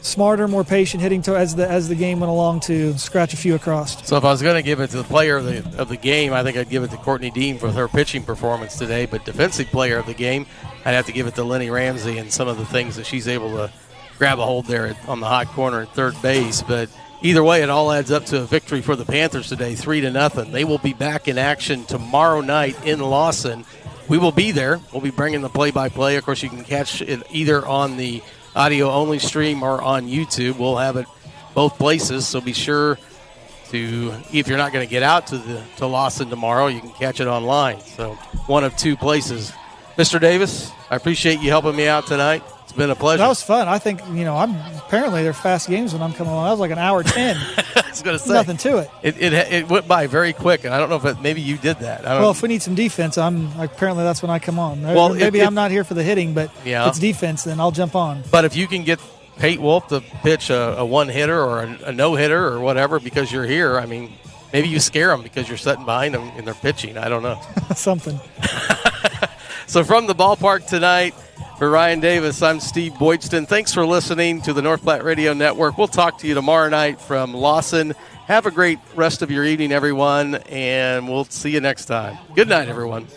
smarter, more patient, hitting as the game went along to scratch a few across. So if I was going to give it to the player of the game, I think I'd give it to Courtney Dean for her pitching performance today. But defensive player of the game, I'd have to give it to Lenny Ramsey and some of the things that she's able to grab a hold there on the hot corner at third base. But either way, it all adds up to a victory for the Panthers today, 3-0. They will be back in action tomorrow night in Lawson. We will be there. We'll be bringing the play-by-play. Of course, you can catch it either on the audio-only stream or on YouTube. We'll have it both places, so be sure to, if you're not going to get out to Lawson tomorrow, you can catch it online. So one of two places. Mr. Davis, I appreciate you helping me out tonight. It's been a pleasure. That was fun. I think, apparently they're fast games when I'm coming along. That was like an hour 10. I was going to say. Nothing to it. It went by very quick, and I don't know if maybe you did that. Well, if we need some defense, apparently that's when I come on. Well, maybe I'm not here for the hitting, but if it's defense, then I'll jump on. But if you can get Pate Wolf to pitch a one-hitter or a no-hitter or whatever because you're here, I mean, maybe you scare them because you're sitting behind them and they're pitching. I don't know. Something. So from the ballpark tonight, for Ryan Davis, I'm Steve Boydston. Thanks for listening to the North Platte Radio Network. We'll talk to you tomorrow night from Lawson. Have a great rest of your evening, everyone, and we'll see you next time. Good night, everyone.